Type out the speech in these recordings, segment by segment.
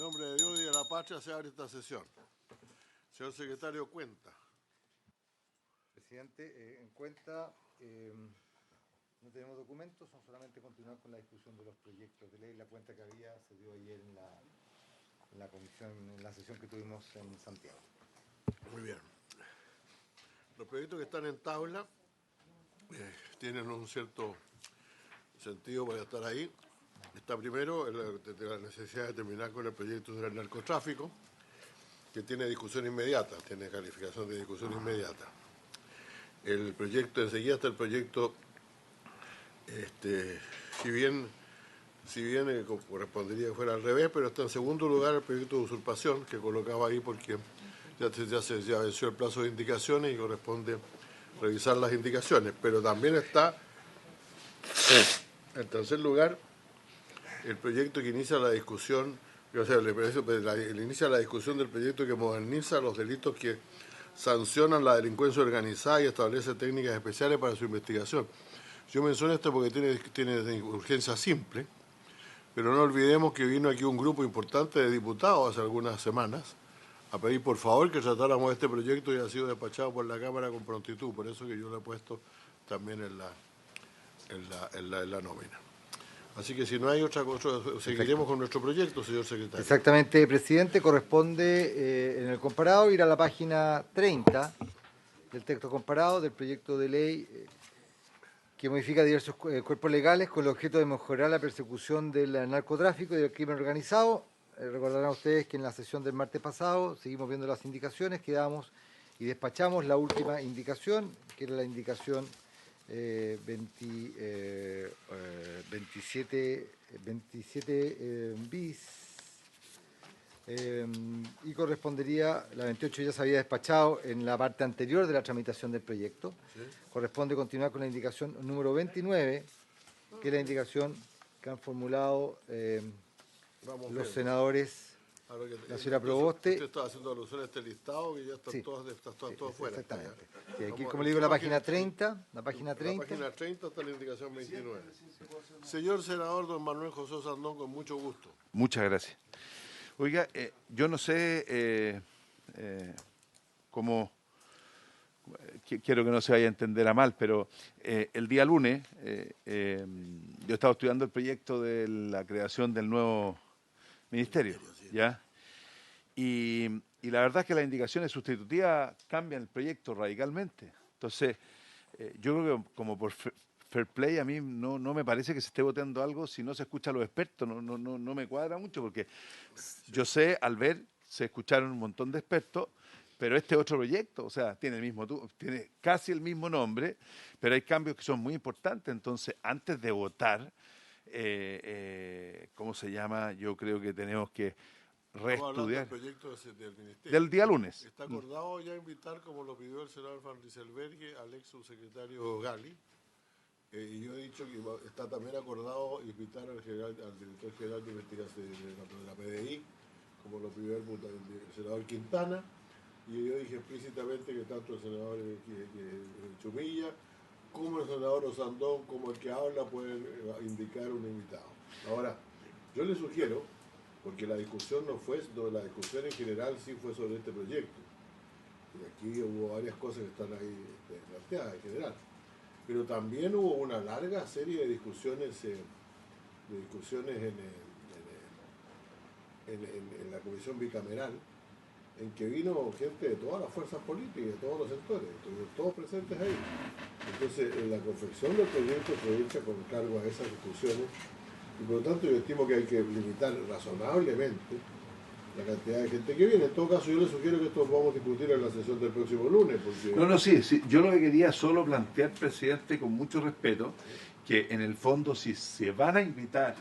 nombre de Dios y de la patria se abre esta sesión. Señor secretario, cuenta. Presidente, en cuenta no tenemos documentos, son solamente continuar con la discusión de los proyectos de ley. La cuenta que había se dio ayer en la comisión, en la sesión que tuvimos en Santiago. Muy bien. Los proyectos que están en tabla tienen un cierto sentido para estar ahí. Está primero la necesidad de terminar con el proyecto del narcotráfico, que tiene discusión inmediata, tiene calificación de discusión inmediata. El proyecto, enseguida está el proyecto, si bien correspondería que fuera al revés, pero está en segundo lugar el proyecto de usurpación, que colocaba ahí porque ya venció el plazo de indicaciones y corresponde revisar las indicaciones. Pero también está, en tercer lugar, el proyecto que inicia la discusión, o sea, inicia la discusión del proyecto que moderniza los delitos que sancionan la delincuencia organizada y establece técnicas especiales para su investigación. Yo menciono esto porque tiene urgencia simple, pero no olvidemos que vino aquí un grupo importante de diputados hace algunas semanas a pedir por favor que tratáramos este proyecto y ha sido despachado por la Cámara con prontitud, por eso que yo lo he puesto también en la nómina. Así que si no hay otra cosa, seguiremos con nuestro proyecto, señor secretario. Exactamente, presidente. Corresponde en el comparado ir a la página 30 del texto comparado del proyecto de ley que modifica diversos cuerpos legales con el objeto de mejorar la persecución del narcotráfico y del crimen organizado. Recordarán ustedes que en la sesión del martes pasado seguimos viendo las indicaciones, quedamos y despachamos la última indicación, que era la indicación 27 bis, y correspondería, la 28 ya se había despachado en la parte anterior de la tramitación del proyecto. ¿Sí? Corresponde continuar con la indicación número 29, que es la indicación que han formulado los senadores. La señora Proboste. Usted está haciendo alusión a este listado que ya están todos fuera. Exactamente. Sí, aquí, como le digo, la página 30. La página 30 está la indicación 29. Señor senador don Manuel José Sandón, con mucho gusto. Muchas gracias. Oiga, yo no sé cómo, quiero que no se vaya a entender a mal, pero el día lunes yo estaba estudiando el proyecto de la creación del nuevo ministerio, ¿ya? Y la verdad es que las indicaciones sustitutivas cambian el proyecto radicalmente. Entonces, yo creo que como por fair play a mí no me parece que se esté votando algo si no se escucha a los expertos, no me cuadra mucho, porque yo sé, al ver, se escucharon un montón de expertos, pero este otro proyecto, o sea, tiene casi el mismo nombre, pero hay cambios que son muy importantes. Entonces, antes de votar, ¿cómo se llama? Yo creo que tenemos que reestudiar. Del proyecto del ministerio. Del día lunes. Está acordado ya invitar, como lo pidió el senador Van Rieselberghe, al ex subsecretario Gali, y yo he dicho que está también acordado invitar al director general de investigación de la PDI, como lo pidió el senador Quintana, y yo dije explícitamente que tanto el senador Chumilla como el senador Osandón, como el que habla, pueden indicar un invitado. Ahora, yo le sugiero, porque la discusión la discusión en general sí fue sobre este proyecto, y aquí hubo varias cosas que están ahí planteadas en general, pero también hubo una larga serie de discusiones en la comisión bicameral, en que vino gente de todas las fuerzas políticas, de todos los sectores, todos presentes ahí. Entonces, la confección del proyecto fue hecha con cargo a esas discusiones, y por lo tanto yo estimo que hay que limitar razonablemente la cantidad de gente que viene. En todo caso, yo le sugiero que esto lo vamos a discutir en la sesión del próximo lunes. Porque... Sí. Yo lo que quería solo plantear, presidente, con mucho respeto, que en el fondo si se van a invitar,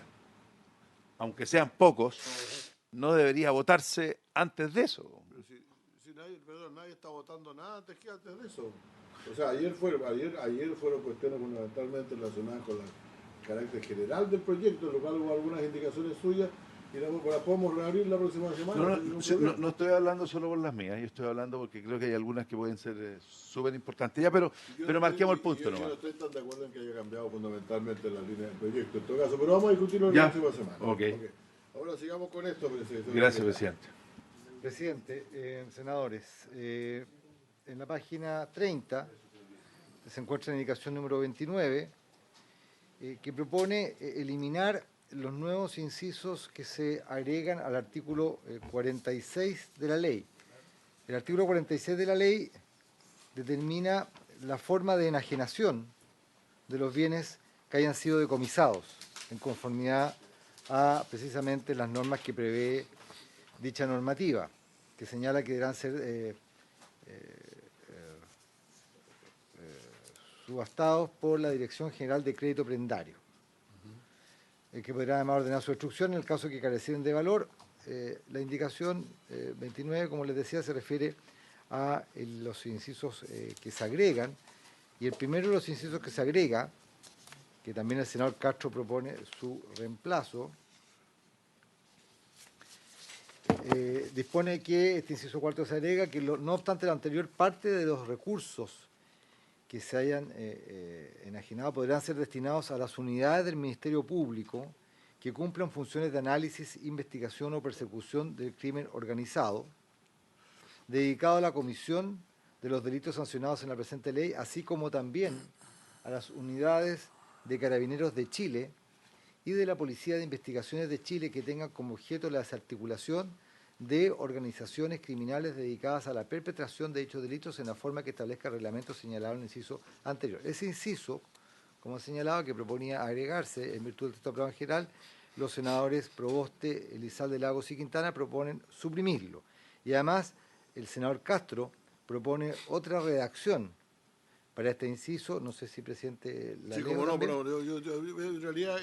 aunque sean pocos, no debería votarse antes de eso. Pero nadie está votando nada antes de eso. O sea, ayer fueron cuestiones fundamentalmente relacionadas con el carácter general del proyecto, en lo cual hubo algunas indicaciones suyas, y las podemos reabrir la próxima semana. No estoy hablando solo por las mías, yo estoy hablando porque creo que hay algunas que pueden ser súper importantes. Ya, pero marquemos el punto nomás. Yo no estoy tan de acuerdo en que haya cambiado fundamentalmente la línea del proyecto, en todo caso, pero vamos a discutirlo la próxima semana. Okay. Ahora sigamos con esto, presidente. Gracias, presidente. Presidente, senadores, en la página 30 se encuentra la indicación número 29, que propone eliminar los nuevos incisos que se agregan al artículo 46 de la ley. El artículo 46 de la ley determina la forma de enajenación de los bienes que hayan sido decomisados, en conformidad a precisamente las normas que prevé dicha normativa, que señala que deberán ser subastados por la Dirección General de Crédito Prendario, que podrá además ordenar su destrucción en el caso que carecieren de valor. La indicación 29, como les decía, se refiere a los incisos que se agregan, y el primero de los incisos que se agrega, que también el senador Castro propone su reemplazo, dispone que este inciso cuarto se agrega que no obstante lo anterior, parte de los recursos que se hayan enajenado podrán ser destinados a las unidades del Ministerio Público que cumplan funciones de análisis, investigación o persecución del crimen organizado, dedicado a la comisión de los delitos sancionados en la presente ley, así como también a las unidades de Carabineros de Chile y de la Policía de Investigaciones de Chile que tengan como objeto la desarticulación de organizaciones criminales dedicadas a la perpetración de dichos delitos en la forma que establezca el reglamento señalado en el inciso anterior. Ese inciso, como señalaba, que proponía agregarse en virtud del texto aprobado en general, los senadores Proboste, Elizalde, Lagos y Quintana proponen suprimirlo. Y además, el senador Castro propone otra redacción para este inciso. No sé si, presidente, la Sí, leo como no, también. pero yo, en realidad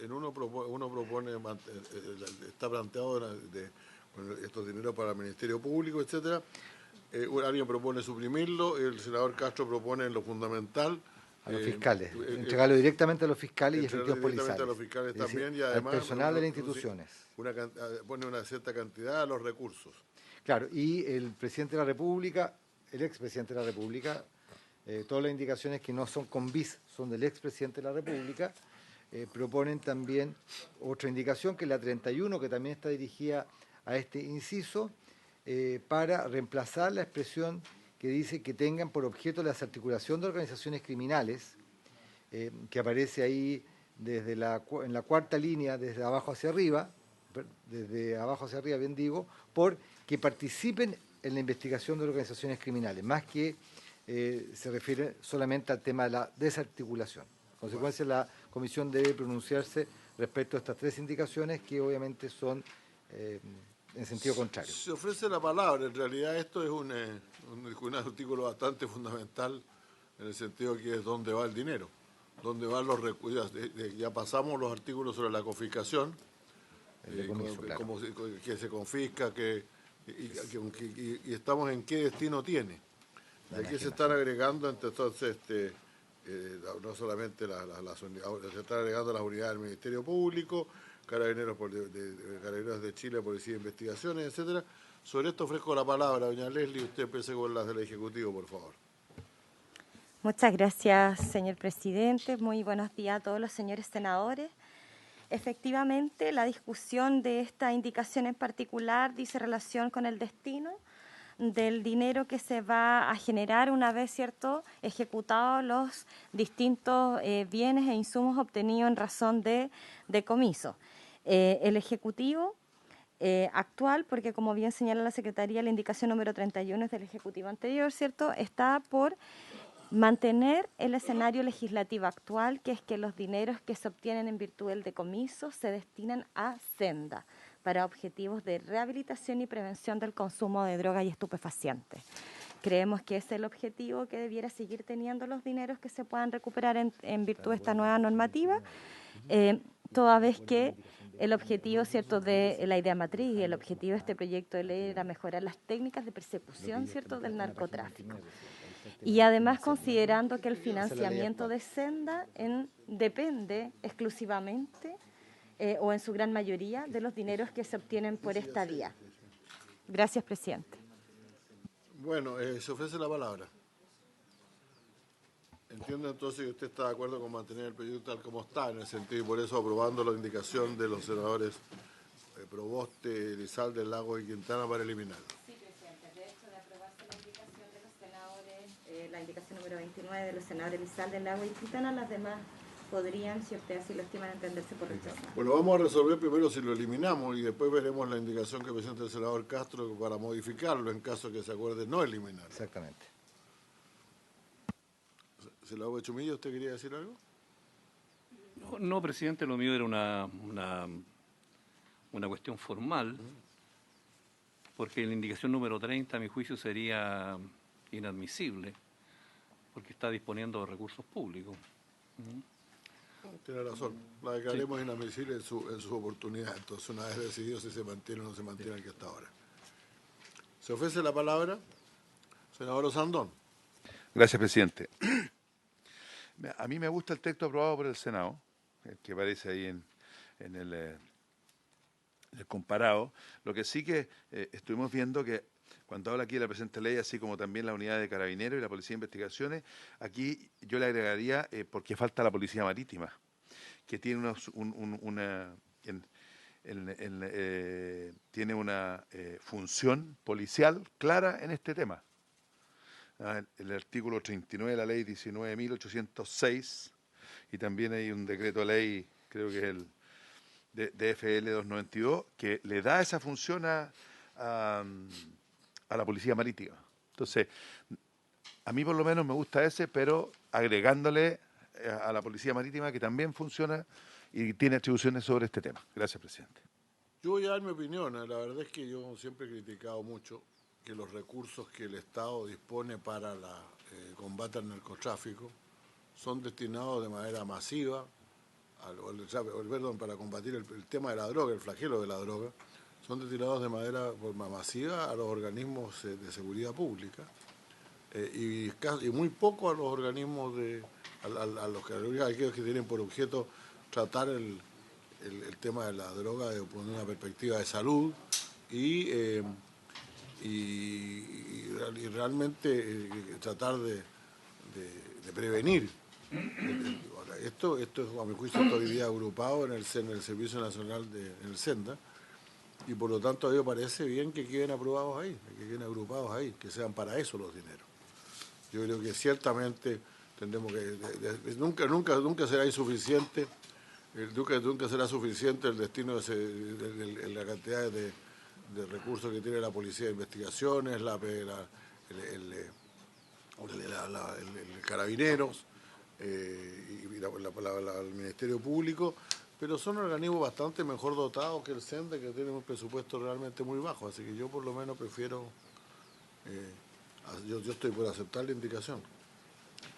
uno propone está planteado con estos dineros para el Ministerio Público, etcétera. Alguien propone suprimirlo, el senador Castro propone en lo fundamental A los fiscales, entregarlo directamente a los fiscales y efectivos policiales. a los fiscales Es decir, también, y además al personal de las instituciones. pone una cierta cantidad a los recursos. Claro, y el presidente de la República, el expresidente de la República, todas las indicaciones que no son con bis son del expresidente de la República, proponen también otra indicación, que es la 31, que también está dirigida a este inciso, para reemplazar la expresión que dice que tengan por objeto la desarticulación de organizaciones criminales, que aparece ahí en la cuarta línea, desde abajo hacia arriba, bien digo, por que participen en la investigación de organizaciones criminales, más que se refiere solamente al tema de la desarticulación. En consecuencia, la comisión debe pronunciarse respecto a estas tres indicaciones, que obviamente son en sentido contrario. Se ofrece la palabra, en realidad esto es un artículo bastante fundamental en el sentido que es dónde va el dinero, dónde van los recursos. Ya pasamos los artículos sobre la confiscación, que se confisca, y estamos en qué destino tiene. Y aquí se están agregando entonces no solamente se están agregando las unidades del Ministerio Público, Carabineros de Chile, Policía de Investigaciones, etcétera. Sobre esto ofrezco la palabra, doña Leslie, usted empiece con las del Ejecutivo, por favor. Muchas gracias, señor presidente. Muy buenos días a todos los señores senadores. Efectivamente, la discusión de esta indicación en particular dice relación con el destino del dinero que se va a generar una vez, ¿cierto?, ejecutados los distintos bienes e insumos obtenidos en razón de decomiso. El Ejecutivo actual, porque como bien señala la Secretaría, la indicación número 31 es del Ejecutivo anterior, ¿cierto?, está por mantener el escenario legislativo actual, que es que los dineros que se obtienen en virtud del decomiso se destinan a Senda para objetivos de rehabilitación y prevención del consumo de drogas y estupefacientes. Creemos que ese es el objetivo que debiera seguir teniendo los dineros que se puedan recuperar en virtud de esta nueva normativa, toda vez que el objetivo, ¿cierto?, de la idea matriz y el objetivo de este proyecto de ley era mejorar las técnicas de persecución, ¿cierto?, del narcotráfico. Y además considerando que el financiamiento de Senda depende exclusivamente o en su gran mayoría de los dineros que se obtienen por esta vía. Gracias, presidente. Bueno, se ofrece la palabra. Entiendo entonces que usted está de acuerdo con mantener el proyecto tal como está, en el sentido, y por eso aprobando la indicación de los senadores Proboste, Elizalde, Lago y Quintana para eliminarlo. Sí, presidente. De hecho, de aprobarse la indicación de los senadores, la indicación número 29 de los senadores Elizalde, Lago y Quintana, las demás podrían, si ustedes así lo estiman, entenderse por rechazar. Bueno, vamos a resolver primero si lo eliminamos y después veremos la indicación que presenta el senador Castro para modificarlo en caso que se acuerde no eliminar. Exactamente. Senador Chumilla, ¿usted quería decir algo? No, presidente, lo mío era una cuestión formal, porque la indicación número 30, a mi juicio, sería inadmisible, porque está disponiendo de recursos públicos. Tiene razón, la declaremos inadmisible en su oportunidad, entonces una vez decidido si se mantiene o no se mantiene el que está ahora. Se ofrece la palabra, senador Osandón. Gracias, presidente. A mí me gusta el texto aprobado por el Senado, el que aparece ahí en el comparado. Lo que sí que estuvimos viendo que cuando habla aquí de la presente ley, así como también la unidad de carabineros y la policía de investigaciones, aquí yo le agregaría porque falta la policía marítima, que tiene tiene una función policial clara en este tema. El artículo 39 de la ley 19.806 y también hay un decreto de ley, creo que es el DFL 292, que le da esa función a la policía marítima. Entonces, a mí por lo menos me gusta ese, pero agregándole a la policía marítima que también funciona y tiene atribuciones sobre este tema. Gracias, presidente. Yo voy a dar mi opinión, la verdad es que yo siempre he criticado mucho que los recursos que el Estado dispone para el combate al narcotráfico son destinados de manera masiva, para combatir el tema de la droga, el flagelo de la droga, son destinados de manera masiva a los organismos de seguridad pública y muy poco a los organismos aquellos que tienen por objeto tratar el tema de la droga desde una perspectiva de salud y realmente tratar de prevenir. Esto es, a mi juicio, está hoy día agrupado en el Servicio Nacional, en el SENDA, y por lo tanto a mí me parece bien que queden aprobados ahí, que queden agrupados ahí, que sean para eso los dineros. Yo creo que ciertamente tendremos que... nunca será insuficiente, nunca será suficiente el destino de la cantidad de recursos que tiene la Policía de Investigaciones, el Carabineros y el Ministerio Público, pero son organismos bastante mejor dotados que el SENDA, que tiene un presupuesto realmente muy bajo, así que yo por lo menos prefiero, yo estoy por aceptar la indicación.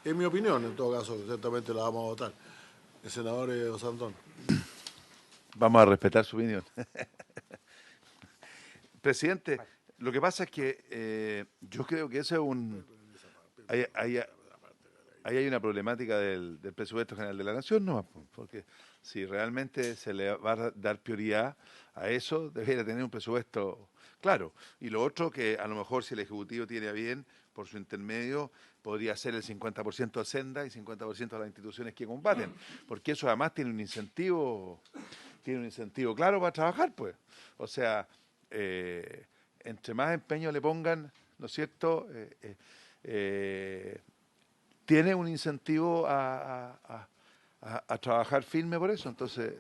Es mi opinión, en todo caso, ciertamente la vamos a votar. El senador Osandón. Vamos a respetar su opinión. Presidente, lo que pasa es que yo creo que eso es ahí hay una problemática del presupuesto general de la Nación, ¿no? Porque si realmente se le va a dar prioridad a eso, debería tener un presupuesto claro. Y lo otro, que a lo mejor si el Ejecutivo tiene a bien, por su intermedio, podría ser el 50% de Senda y 50% de las instituciones que combaten, porque eso además tiene un incentivo claro para trabajar, pues. O sea, entre más empeño le pongan, ¿no es cierto?, tiene un incentivo a trabajar firme por eso. Entonces,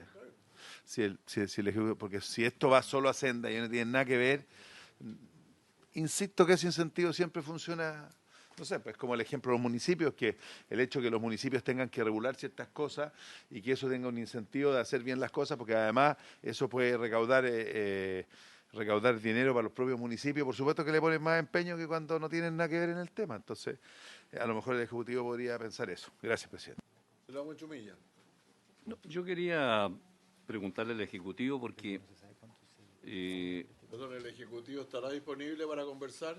porque si esto va solo a Senda y no tiene nada que ver, insisto que ese incentivo siempre funciona, no sé, pues como el ejemplo de los municipios, que el hecho de que los municipios tengan que regular ciertas cosas y que eso tenga un incentivo de hacer bien las cosas, porque además eso puede recaudar dinero para los propios municipios, por supuesto que le ponen más empeño que cuando no tienen nada que ver en el tema. Entonces, a lo mejor el Ejecutivo podría pensar eso. Gracias, presidente. No, yo quería preguntarle al Ejecutivo porque... Perdón, ¿el Ejecutivo estará disponible para conversar?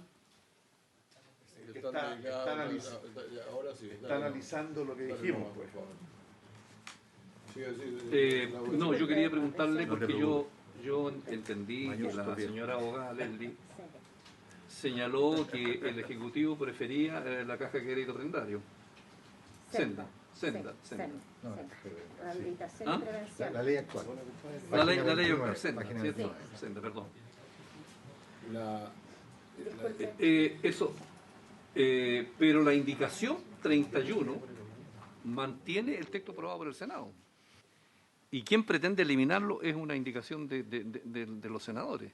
Ahora sí. Está analizando lo que dijimos, pues. No, yo quería preguntarle porque yo entendí que la señora abogada Leslie señaló que el Ejecutivo prefería la caja de crédito arrendario. Senda. No, Rehabilitación ¿Ah? y prevención. la ley actual. La ley Página 29, actual, Senda, página ¿cierto? 29. Senda, perdón. Disculpe. Pero la indicación 31 mantiene el texto aprobado por el Senado. Y quien pretende eliminarlo es una indicación de los senadores.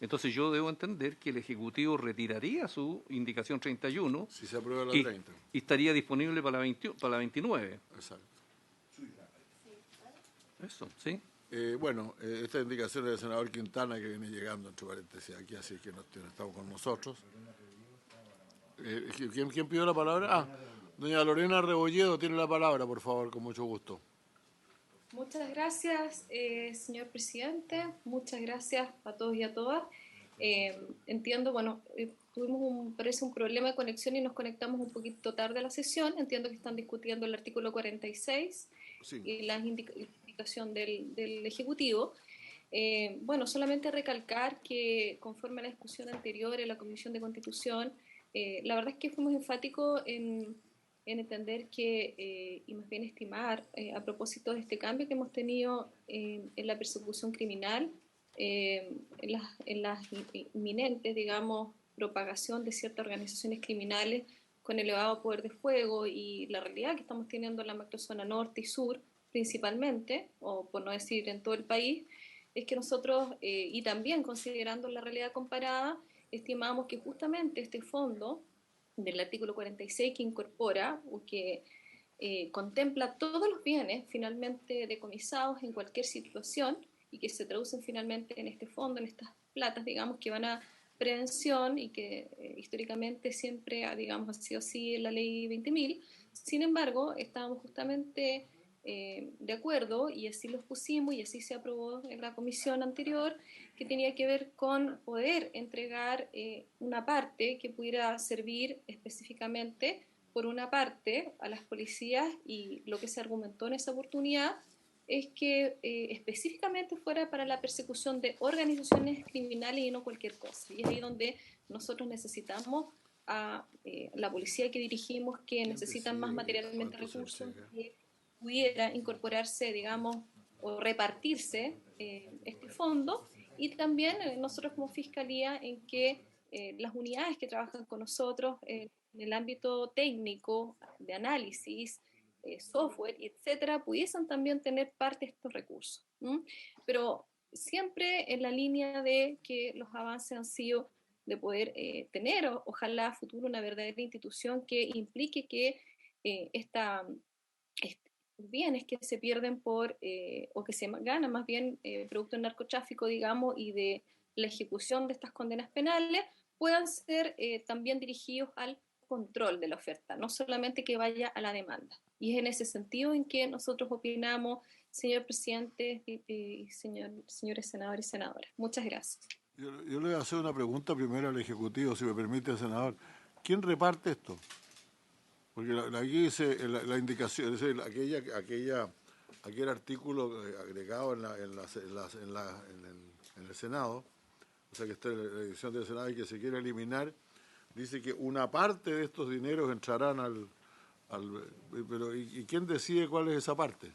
Entonces yo debo entender que el Ejecutivo retiraría su indicación 31 Si se aprueba la y, 30. y estaría disponible para la 29. Exacto. Eso, ¿sí? Bueno, esta indicación del senador Quintana, que viene llegando, entre paréntesis, aquí, así que no estamos con nosotros. ¿Quién pidió la palabra? Ah, doña Lorena Rebolledo tiene la palabra, por favor, con mucho gusto. Muchas gracias, señor presidente. Muchas gracias a todos y a todas. Entiendo, bueno, tuvimos parece un problema de conexión y nos conectamos un poquito tarde a la sesión. Entiendo que están discutiendo el artículo 46 Sí. y la indicación del Ejecutivo. Bueno, solamente recalcar que conforme a la discusión anterior en la Comisión de Constitución, la verdad es que fuimos enfáticos en entender que, y más bien estimar, a propósito de este cambio que hemos tenido en la persecución criminal, en las inminentes, digamos, propagación de ciertas organizaciones criminales con elevado poder de fuego y la realidad que estamos teniendo en la macrozona norte y sur, principalmente, o por no decir en todo el país, es que nosotros, y también considerando la realidad comparada, estimamos que justamente este fondo del artículo 46 que incorpora o que contempla todos los bienes finalmente decomisados en cualquier situación y que se traducen finalmente en este fondo, en estas platas, digamos, que van a prevención y que históricamente siempre, digamos, ha sido así en la ley 20.000. Sin embargo, estábamos justamente de acuerdo y así lo pusimos y así se aprobó en la comisión anterior, que tenía que ver con poder entregar una parte que pudiera servir específicamente, por una parte, a las policías, y lo que se argumentó en esa oportunidad es que específicamente fuera para la persecución de organizaciones criminales y no cualquier cosa. Y es ahí donde nosotros necesitamos a la policía que dirigimos, que necesitan más materialmente recursos, que pudiera incorporarse, digamos, o repartirse este fondo, y también nosotros como Fiscalía en que las unidades que trabajan con nosotros en el ámbito técnico, de análisis, software, etcétera, pudiesen también tener parte de estos recursos. Pero siempre en la línea de que los avances han sido de poder tener, ojalá a futuro, una verdadera institución que implique que bienes que se pierden o que se ganan más bien producto del narcotráfico, digamos, y de la ejecución de estas condenas penales, puedan ser también dirigidos al control de la oferta, no solamente que vaya a la demanda. Y es en ese sentido en que nosotros opinamos, señor presidente y señores senadores y senadoras. Muchas gracias. Yo le voy a hacer una pregunta primero al Ejecutivo, si me permite, senador. ¿Quién reparte esto? Porque aquí dice la indicación, es decir, aquel artículo agregado en el Senado, o sea que está en la edición del Senado y que se quiere eliminar, dice que una parte de estos dineros entrarán pero ¿y quién decide cuál es esa parte?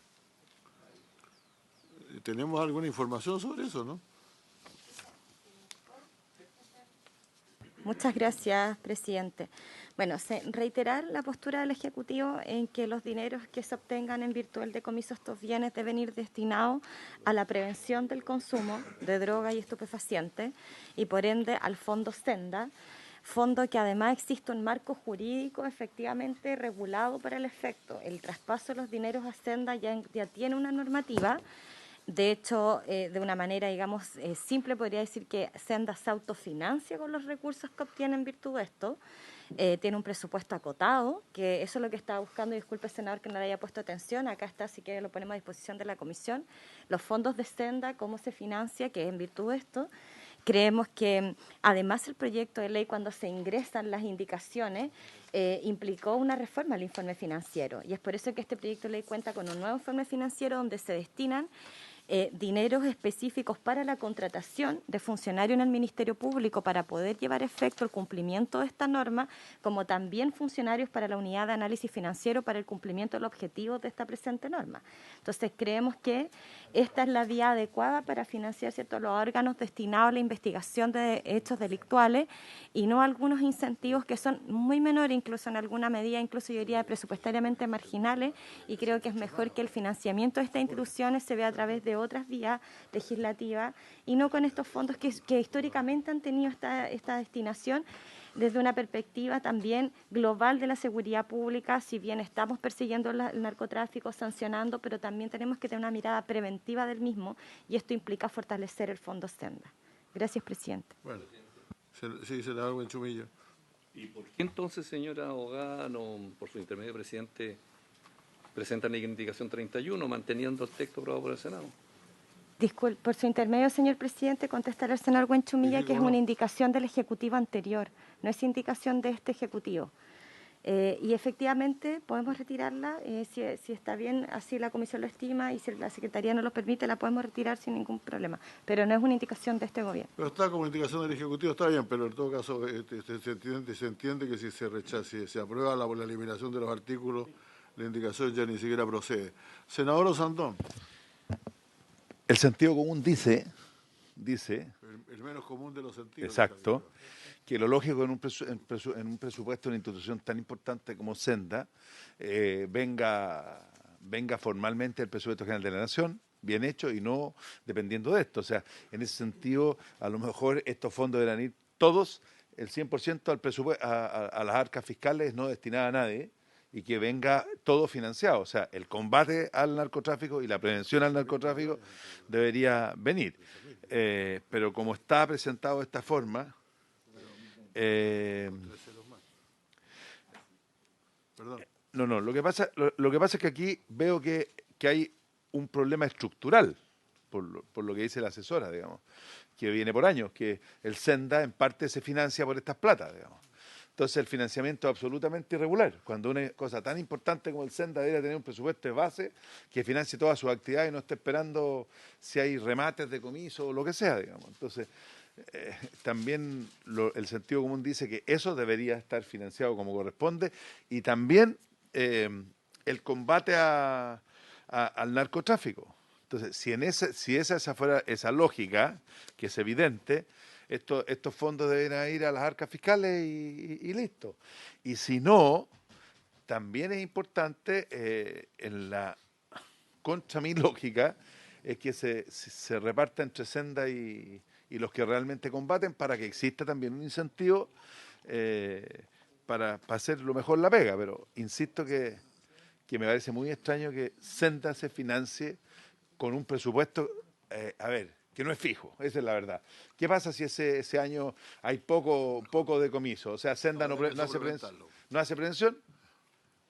¿Tenemos alguna información sobre eso, no? Muchas gracias, presidente. Bueno, reiterar la postura del Ejecutivo en que los dineros que se obtengan en virtud del decomiso de estos bienes deben ir destinados a la prevención del consumo de droga y estupefacientes y por ende al fondo Senda, fondo que además existe un marco jurídico efectivamente regulado para el efecto. El traspaso de los dineros a Senda ya tiene una normativa. De hecho, de una manera, digamos, simple, podría decir que Senda se autofinancia con los recursos que obtiene en virtud de esto. Tiene un presupuesto acotado, que eso es lo que estaba buscando, y disculpe, senador, que no le haya puesto atención. Acá está, si quiere, lo ponemos a disposición de la comisión. Los fondos de Senda, cómo se financia, que es en virtud de esto. Creemos que, además, el proyecto de ley, cuando se ingresan las indicaciones, implicó una reforma al informe financiero. Y es por eso que este proyecto de ley cuenta con un nuevo informe financiero donde se destinan dineros específicos para la contratación de funcionarios en el Ministerio Público para poder llevar efecto el cumplimiento de esta norma, como también funcionarios para la unidad de análisis financiero para el cumplimiento de los objetivos de esta presente norma. Entonces, creemos que esta es la vía adecuada para financiar, ¿cierto?, los órganos destinados a la investigación de hechos delictuales y no algunos incentivos que son muy menores, incluso en alguna medida, incluso yo diría presupuestariamente marginales, y creo que es mejor que el financiamiento de estas instituciones se vea a través de otras vías legislativas y no con estos fondos que históricamente han tenido esta destinación desde una perspectiva también global de la seguridad pública, si bien estamos persiguiendo el narcotráfico, sancionando, pero también tenemos que tener una mirada preventiva del mismo y esto implica fortalecer el Fondo Senda. Gracias, presidente. Bueno, sí, senador Buenchumillo. ¿Y por qué entonces, señora abogada, por su intermedio, presidente, presentan la indicación 31, manteniendo el texto aprobado por el Senado? Disculpe, por su intermedio, señor presidente, contestar al senador Buenchumilla Sí, que es cómo no. una indicación del Ejecutivo anterior, no es indicación de este Ejecutivo. Y efectivamente podemos retirarla, si está bien, así la Comisión lo estima y si la Secretaría no lo permite, la podemos retirar sin ningún problema, pero no es una indicación de este gobierno. Pero está como indicación del Ejecutivo, está bien, pero en todo caso se entiende que si se rechaza, si se aprueba la eliminación de los artículos, la indicación ya ni siquiera procede. Senador Osandón, El sentido común dice, el menos común de los sentidos. exacto, que lo lógico en un presupuesto de una institución tan importante como Senda venga formalmente el presupuesto general de la Nación, bien hecho y no dependiendo de esto. O sea, en ese sentido, a lo mejor estos fondos deberán ir todos, el 100% al presupuesto, a las arcas fiscales, no destinada a nadie, y que venga todo financiado. O sea, el combate al narcotráfico y la prevención al narcotráfico debería venir. Pero como está presentado de esta forma, no, lo que pasa es que aquí veo que hay un problema estructural, por lo que dice la asesora, digamos, que viene por años, que el Senda en parte se financia por estas platas, digamos. Entonces el financiamiento es absolutamente irregular. Cuando una cosa tan importante como el Senda debería tener un presupuesto de base que financie todas sus actividades y no esté esperando si hay remates de comiso o lo que sea, digamos. Entonces, también el sentido común dice que eso debería estar financiado como corresponde y también el combate al narcotráfico. Entonces, si esa fuera esa lógica, que es evidente, estos fondos deben ir a las arcas fiscales y listo. Y si no, también es importante, contra mi lógica, es que se reparta entre Senda y los que realmente combaten para que exista también un incentivo para hacer lo mejor la pega. Pero insisto que me parece muy extraño que Senda se financie con un presupuesto, que no es fijo, esa es la verdad. ¿Qué pasa si ese año hay poco decomiso? O sea, Senda no hace prevención.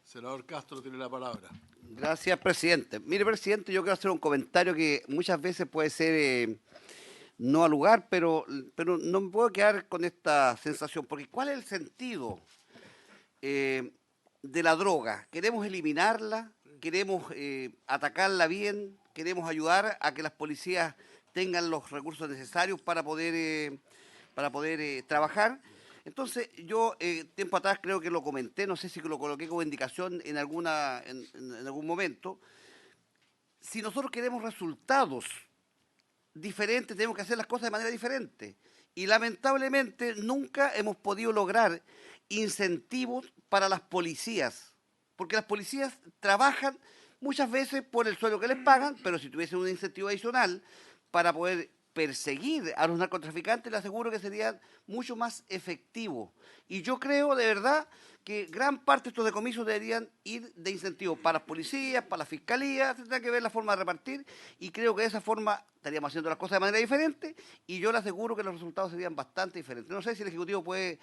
Senador Castro tiene la palabra. Gracias, presidente. Mire, presidente, yo quiero hacer un comentario que muchas veces puede ser no al lugar, pero no me puedo quedar con esta sensación, porque ¿cuál es el sentido de la droga? ¿Queremos eliminarla? ¿Queremos atacarla bien? ¿Queremos ayudar a que las policías tengan los recursos necesarios para poder trabajar? Entonces, yo tiempo atrás creo que lo comenté, no sé si lo coloqué como indicación en algún momento. Si nosotros queremos resultados diferentes, tenemos que hacer las cosas de manera diferente. Y lamentablemente nunca hemos podido lograr incentivos para las policías, porque las policías trabajan muchas veces por el sueldo que les pagan, pero si tuviesen un incentivo adicional para poder perseguir a los narcotraficantes, les aseguro que sería mucho más efectivo. Y yo creo de verdad que gran parte de estos decomisos deberían ir de incentivo para las policías, para la fiscalía, tendrá que ver la forma de repartir, y creo que de esa forma estaríamos haciendo las cosas de manera diferente, y yo le aseguro que los resultados serían bastante diferentes. No sé si el Ejecutivo puede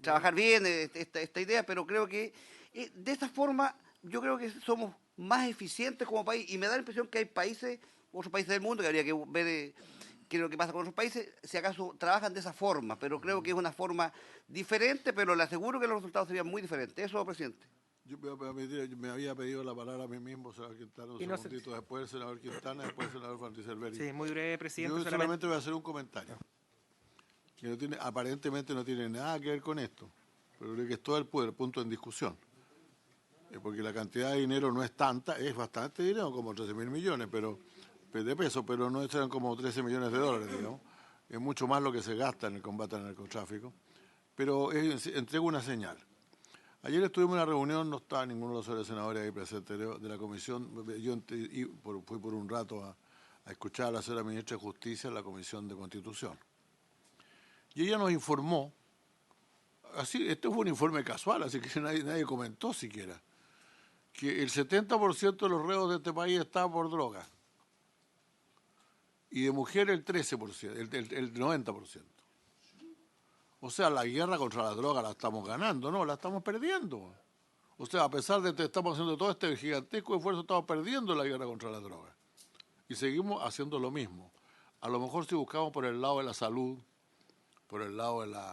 trabajar bien esta idea, pero creo que de esta forma yo creo que somos más eficientes como país, y me da la impresión que hay otros países del mundo, que habría que ver qué es lo que pasa con otros países, si acaso trabajan de esa forma, pero creo que es una forma diferente, pero le aseguro que los resultados serían muy diferentes. Eso, presidente. Yo me había pedido la palabra a mí mismo, senador Quintana, un segundito, después el senador Quintana, después el senador Van Rysselberghi. Sí, muy breve, presidente. Yo solamente voy a hacer un comentario, que no tiene, aparentemente no tiene nada que ver con esto, pero creo que es todo el punto en discusión. Porque la cantidad de dinero no es tanta, es bastante dinero, como 13.000 millones de pesos, pero no serán como 13 millones de dólares, digamos. Es mucho más lo que se gasta en el combate al narcotráfico. Pero entrego una señal. Ayer estuvimos en una reunión, no estaba ninguno de los senadores ahí presentes de la comisión. Yo fui por un rato a escuchar a la señora ministra de Justicia en la Comisión de Constitución. Y ella nos informó, este fue un informe casual, así que nadie comentó siquiera, que el 70% de los reos de este país está por droga. Y de mujeres el 13%, el 90%. O sea, la guerra contra la droga la estamos ganando, no, la estamos perdiendo. O sea, a pesar de que estamos haciendo todo este gigantesco esfuerzo, estamos perdiendo la guerra contra la droga. Y seguimos haciendo lo mismo. A lo mejor si buscamos por el lado de la salud, por el lado del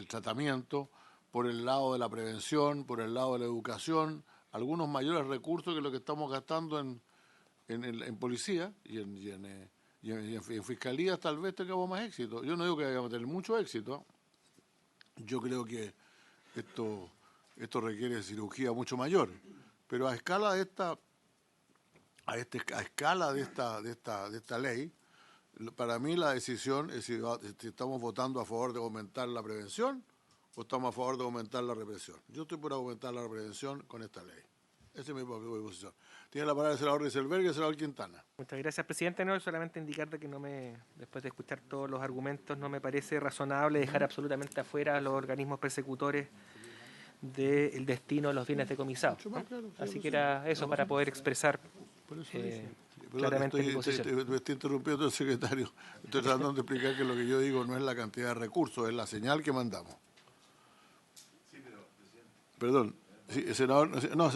tratamiento, por el lado de la prevención, por el lado de la educación, algunos mayores recursos que lo que estamos gastando en policía y en fiscalía, tal vez tengamos más éxito. Yo no digo que vayamos a tener mucho éxito. Yo creo que esto requiere cirugía mucho mayor. Pero a escala de esta ley, para mí la decisión es si estamos votando a favor de aumentar la prevención o estamos a favor de aumentar la represión. Yo estoy por aumentar la prevención con esta ley. Esa es mi posición. Tiene la palabra el senador Rysselberghi y el senador Quintana. Muchas gracias, presidente. No, solamente indicar de que después de escuchar todos los argumentos, no me parece razonable dejar absolutamente afuera a los organismos persecutores del destino de los bienes decomisados, ¿no? Así que era eso para poder expresar claramente mi posición. Me estoy interrumpiendo el secretario. Estoy tratando de explicar que lo que yo digo no es la cantidad de recursos, es la señal que mandamos. Perdón, sí, el senador... No,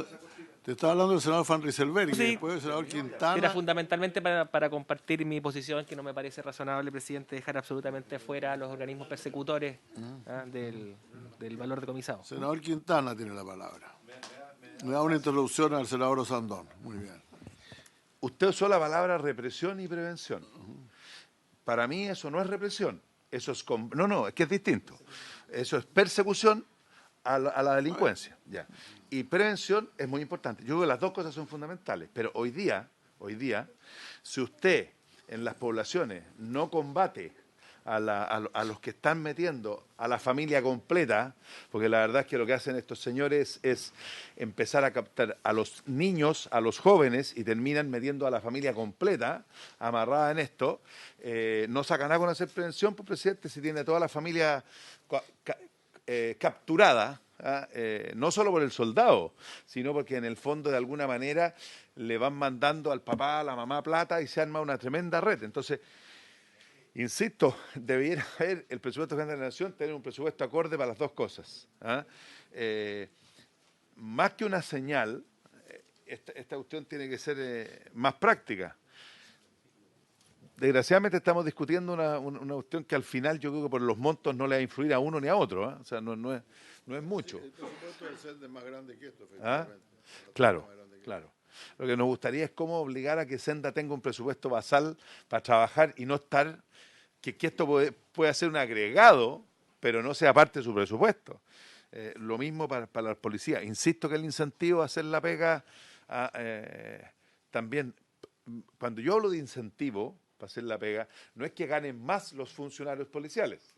te estaba hablando del senador Van Rysselberghi, sí, y después del senador Quintana. Era fundamentalmente para compartir mi posición, que no me parece razonable, presidente, dejar absolutamente fuera a los organismos persecutores del valor decomisado. Senador Quintana tiene la palabra. Me da una introducción al senador Osandón. Muy bien. Usted usó la palabra represión y prevención. Para mí eso no es represión. Eso es es que es distinto. Eso es persecución a la delincuencia. Ya. Y prevención es muy importante. Yo creo que las dos cosas son fundamentales. Pero hoy día, si usted en las poblaciones no combate a los que están metiendo a la familia completa, porque la verdad es que lo que hacen estos señores es empezar a captar a los niños, a los jóvenes, y terminan metiendo a la familia completa, amarrada en esto, no saca nada con hacer prevención, pues, presidente, si tiene toda la familia capturada, no solo por el soldado, sino porque en el fondo de alguna manera le van mandando al papá, a la mamá plata y se arma una tremenda red. Entonces, insisto, debiera haber el presupuesto general de la Nación, tener un presupuesto acorde para las dos cosas. Más que una señal, esta cuestión tiene que ser más práctica. Desgraciadamente estamos discutiendo una cuestión que al final yo creo que por los montos no le va a influir a uno ni a otro. O sea, no es mucho. Sí, el presupuesto del CELD es más grande que esto, efectivamente. Claro. Lo que nos gustaría es cómo obligar a que Senda tenga un presupuesto basal para trabajar y no estar, que esto pueda ser un agregado, pero no sea parte de su presupuesto. Lo mismo para las policías. Insisto que el incentivo a hacer la pega también, cuando yo hablo de incentivo para hacer la pega, no es que ganen más los funcionarios policiales.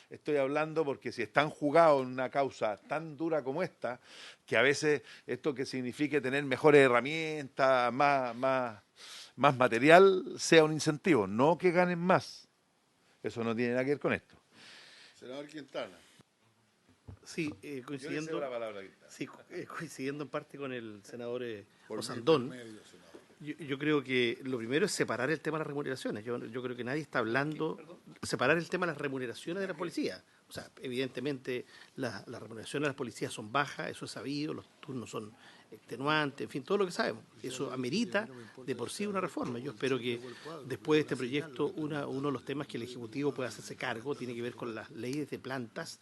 Estoy hablando porque si están jugados en una causa tan dura como esta, que a veces esto que signifique tener mejores herramientas, más material, sea un incentivo, no que ganen más. Eso no tiene nada que ver con esto. Senador Quintana. Sí, coincidiendo, la palabra, sí, coincidiendo en parte con el senador Osandón. Yo creo que lo primero es separar el tema de las remuneraciones. Yo creo que nadie está hablando separar el tema de las remuneraciones de la policía. O sea, evidentemente las remuneraciones de las policías son bajas, eso es sabido, los turnos son extenuantes, en fin, todo lo que sabemos. Eso amerita de por sí una reforma. Yo espero que después de este proyecto uno de los temas que el Ejecutivo pueda hacerse cargo tiene que ver con las leyes de plantas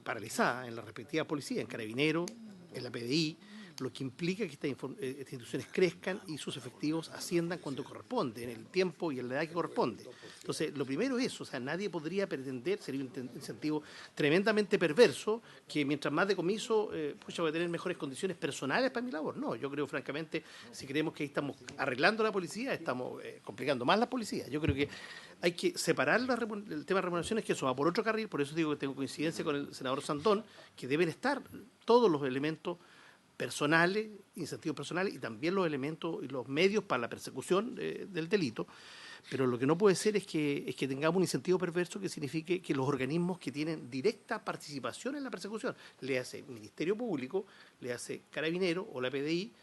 paralizada en la respectiva policía, en Carabineros, en la PDI, lo que implica que estas instituciones crezcan y sus efectivos asciendan cuando corresponde, en el tiempo y en la edad que corresponde. Entonces, lo primero es eso, o sea, nadie podría pretender, sería un incentivo tremendamente perverso, que mientras más decomiso, voy a tener mejores condiciones personales para mi labor. No, yo creo, francamente, si creemos que ahí estamos arreglando la policía, estamos complicando más la policía. Yo creo que hay que separar el tema de remuneraciones, que eso va por otro carril, por eso digo que tengo coincidencia con el senador Sandón, que deben estar todos los elementos personales, incentivos personales y también los elementos y los medios para la persecución del delito, pero lo que no puede ser es que tengamos un incentivo perverso que signifique que los organismos que tienen directa participación en la persecución, le hace Ministerio Público, le hace Carabinero o la PDI,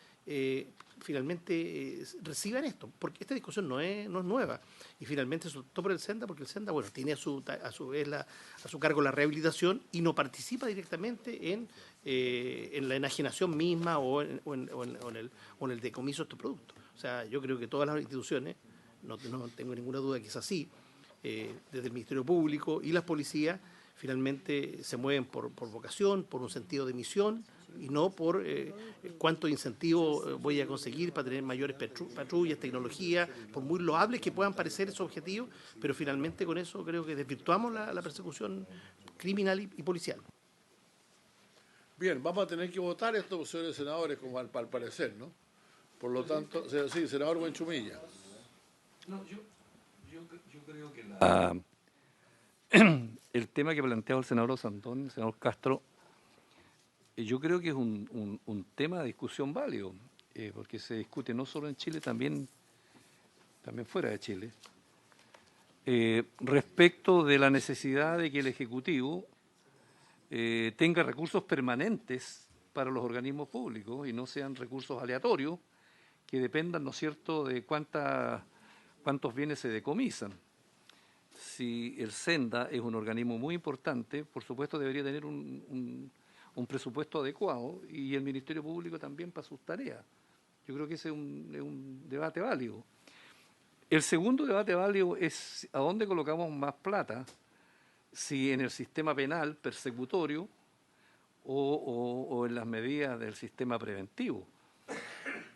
finalmente reciban esto, porque esta discusión no es nueva, y finalmente se optó por el SENDA porque el SENDA, bueno, tiene a su vez a su cargo la rehabilitación y no participa directamente en la enajenación misma o en el decomiso de estos productos. O sea, yo creo que todas las instituciones, no tengo ninguna duda que es así, desde el Ministerio Público y las policías, finalmente se mueven por vocación, por un sentido de misión, y no por cuánto incentivo voy a conseguir para tener mayores patrullas, tecnología, por muy loables que puedan parecer esos objetivos, pero finalmente con eso creo que desvirtuamos la persecución criminal y policial. Bien, vamos a tener que votar estos, señores senadores, como al parecer, ¿no? Por lo tanto, sí, senador Buenchumilla. No, yo creo que el tema que planteaba el senador Sandón, el senador Castro, yo creo que es un tema de discusión válido, porque se discute no solo en Chile, también fuera de Chile, respecto de la necesidad de que el Ejecutivo tenga recursos permanentes para los organismos públicos y no sean recursos aleatorios que dependan, ¿no es cierto?, de cuántos bienes se decomisan. Si el SENDA es un organismo muy importante, por supuesto debería tener un presupuesto adecuado y el Ministerio Público también para sus tareas. Yo creo que ese es un debate válido. El segundo debate válido es a dónde colocamos más plata, si en el sistema penal persecutorio o en las medidas del sistema preventivo.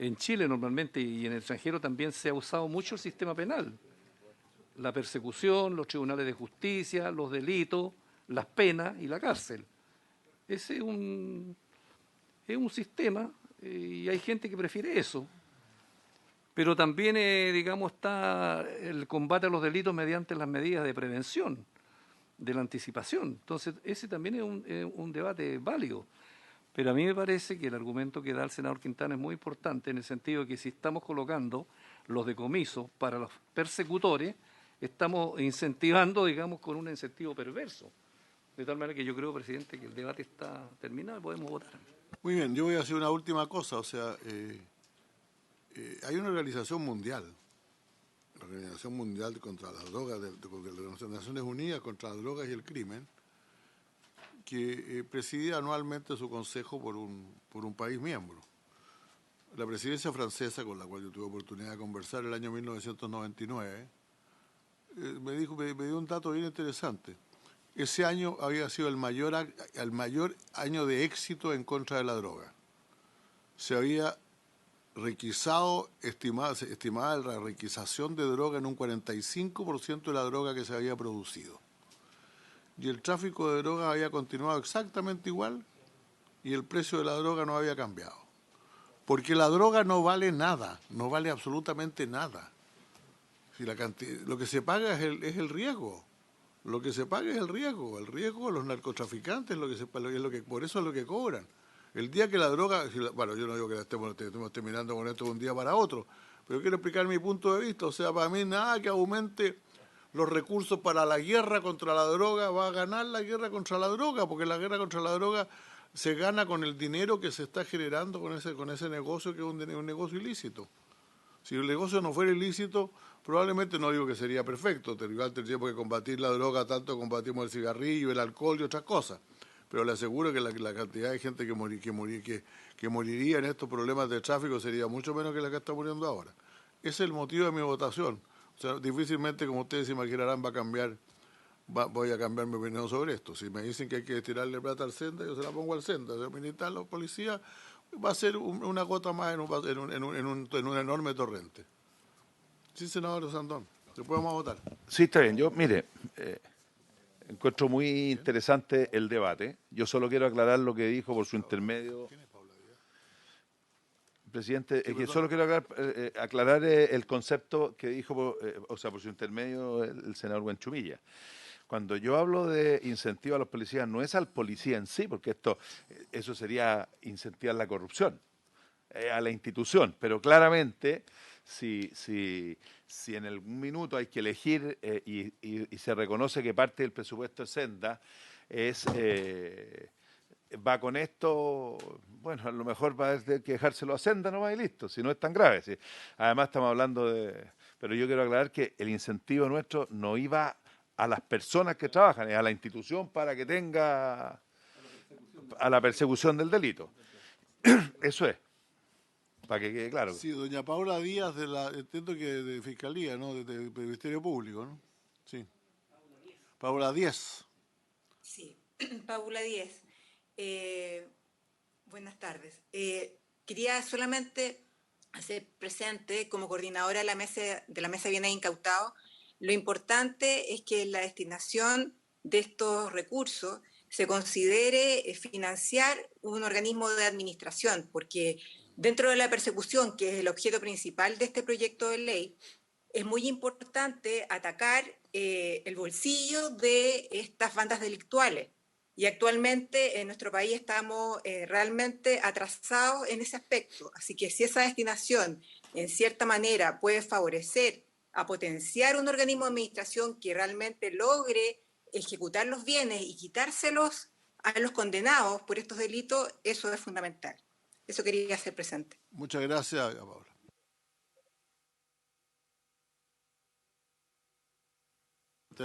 En Chile normalmente y en el extranjero también se ha usado mucho el sistema penal. La persecución, los tribunales de justicia, los delitos, las penas y la cárcel. Ese es un sistema y hay gente que prefiere eso. Pero también, digamos, está el combate a los delitos mediante las medidas de prevención, de la anticipación. Entonces, ese también es un debate válido. Pero a mí me parece que el argumento que da el senador Quintana es muy importante en el sentido de que si estamos colocando los decomisos para los persecutores, estamos incentivando, digamos, con un incentivo perverso. De tal manera que yo creo, presidente, que el debate está terminado y podemos votar. Muy bien, yo voy a hacer una última cosa, o sea, hay una organización mundial, la Organización Mundial contra las Drogas, de las Naciones Unidas contra las Drogas y el Crimen, que preside anualmente su consejo por un país miembro. La presidencia francesa, con la cual yo tuve oportunidad de conversar el año 1999, me dio un dato bien interesante. Ese año había sido el mayor año de éxito en contra de la droga. Se había estimada la requisación de droga en un 45% de la droga que se había producido. Y el tráfico de droga había continuado exactamente igual y el precio de la droga no había cambiado. Porque la droga no vale nada, no vale absolutamente nada. Si lo que se paga es el riesgo. Lo que se paga es el riesgo de los narcotraficantes, por eso es lo que cobran. El día que la droga, bueno, yo no digo que la estemos terminando con esto de un día para otro, pero quiero explicar mi punto de vista. O sea, para mí nada que aumente los recursos para la guerra contra la droga va a ganar la guerra contra la droga, porque la guerra contra la droga se gana con el dinero que se está generando con ese negocio, que es un negocio ilícito. Si el negocio no fuera ilícito, probablemente no digo que sería perfecto, igual tendríamos que combatir la droga tanto combatimos el cigarrillo, el alcohol y otras cosas, pero le aseguro que la cantidad de gente que moriría en estos problemas de tráfico sería mucho menos que la que está muriendo ahora. Ese es el motivo de mi votación. O sea, difícilmente, como ustedes se imaginarán, va a cambiar voy a cambiar mi opinión sobre esto. Si me dicen que hay que tirarle plata al Senda, yo se la pongo al Senda. De militar, los policías, va a ser una gota más en un enorme torrente. Sí, senador Sandón, ¿se podemos votar? Sí, está bien. Yo, mire, encuentro muy interesante el debate. Yo solo quiero aclarar lo que dijo por su intermedio. Presidente, que solo quiero aclarar el concepto que dijo, por su intermedio, el senador Buenchumilla. Cuando yo hablo de incentivo a los policías, no es al policía en sí, porque eso sería incentivar la corrupción, a la institución. Pero claramente, si en algún minuto hay que elegir y se reconoce que parte del presupuesto de Senda va con esto, bueno, a lo mejor va a tener que dejárselo a Senda nomás y listo, si no es tan grave. ¿Sí? Además estamos hablando pero yo quiero aclarar que el incentivo nuestro no iba a las personas que trabajan, es a la institución para que tenga a la persecución del delito. Eso es, para que quede claro. Sí, doña Paula Díaz, entiendo que de Fiscalía, ¿no? De Ministerio Público, ¿no? Sí. Paula Díaz. Sí, Paula Díaz. Buenas tardes. Quería solamente hacer presente, como coordinadora de la mesa Bienes Incautados, lo importante es que la destinación de estos recursos se considere financiar un organismo de administración, porque dentro de la persecución, que es el objeto principal de este proyecto de ley, es muy importante atacar el bolsillo de estas bandas delictuales. Y actualmente en nuestro país estamos realmente atrasados en ese aspecto. Así que si esa destinación, en cierta manera, puede favorecer a potenciar un organismo de administración que realmente logre ejecutar los bienes y quitárselos a los condenados por estos delitos, eso es fundamental. Eso quería hacer presente. Muchas gracias, Paula.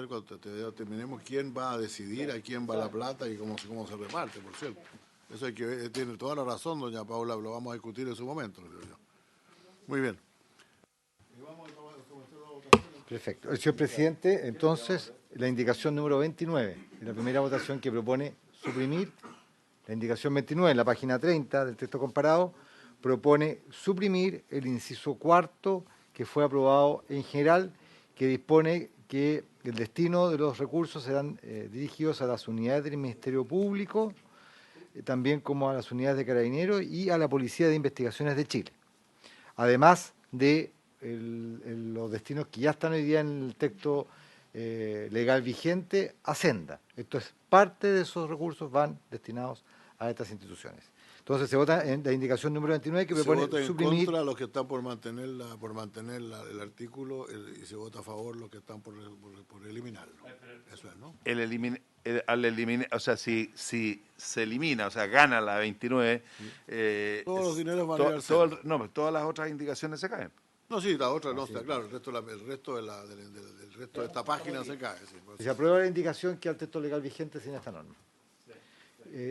Cuando terminemos, quién va a decidir a quién va la plata y cómo se reparte, por cierto. Eso hay que ver, tiene toda la razón, doña Paula, lo vamos a discutir en su momento, creo yo. Muy bien. Perfecto. Señor presidente, entonces, la indicación número 29, en la primera votación que propone suprimir, la indicación 29 en la página 30 del texto comparado, propone suprimir el inciso cuarto que fue aprobado en general, que dispone que el destino de los recursos serán dirigidos a las unidades del Ministerio Público, también como a las unidades de Carabineros y a la Policía de Investigaciones de Chile. Además de los destinos que ya están hoy día en el texto legal vigente, a Senda. Esto es parte de esos recursos, van destinados a estas instituciones. Entonces se vota en la indicación número 29 que propone suprimir. Se vota en contra los que están por mantener el artículo y se vota a favor los que están por eliminarlo. Eso es, ¿no? Al eliminar, o sea, si se elimina, o sea, gana la 29, todos los dineros van a ir al centro. No, todas las otras indicaciones se caen. No, sí, la otra no está claro, el resto de esta página se cae. Sí, se aprueba la indicación que al texto legal vigente sin esta norma.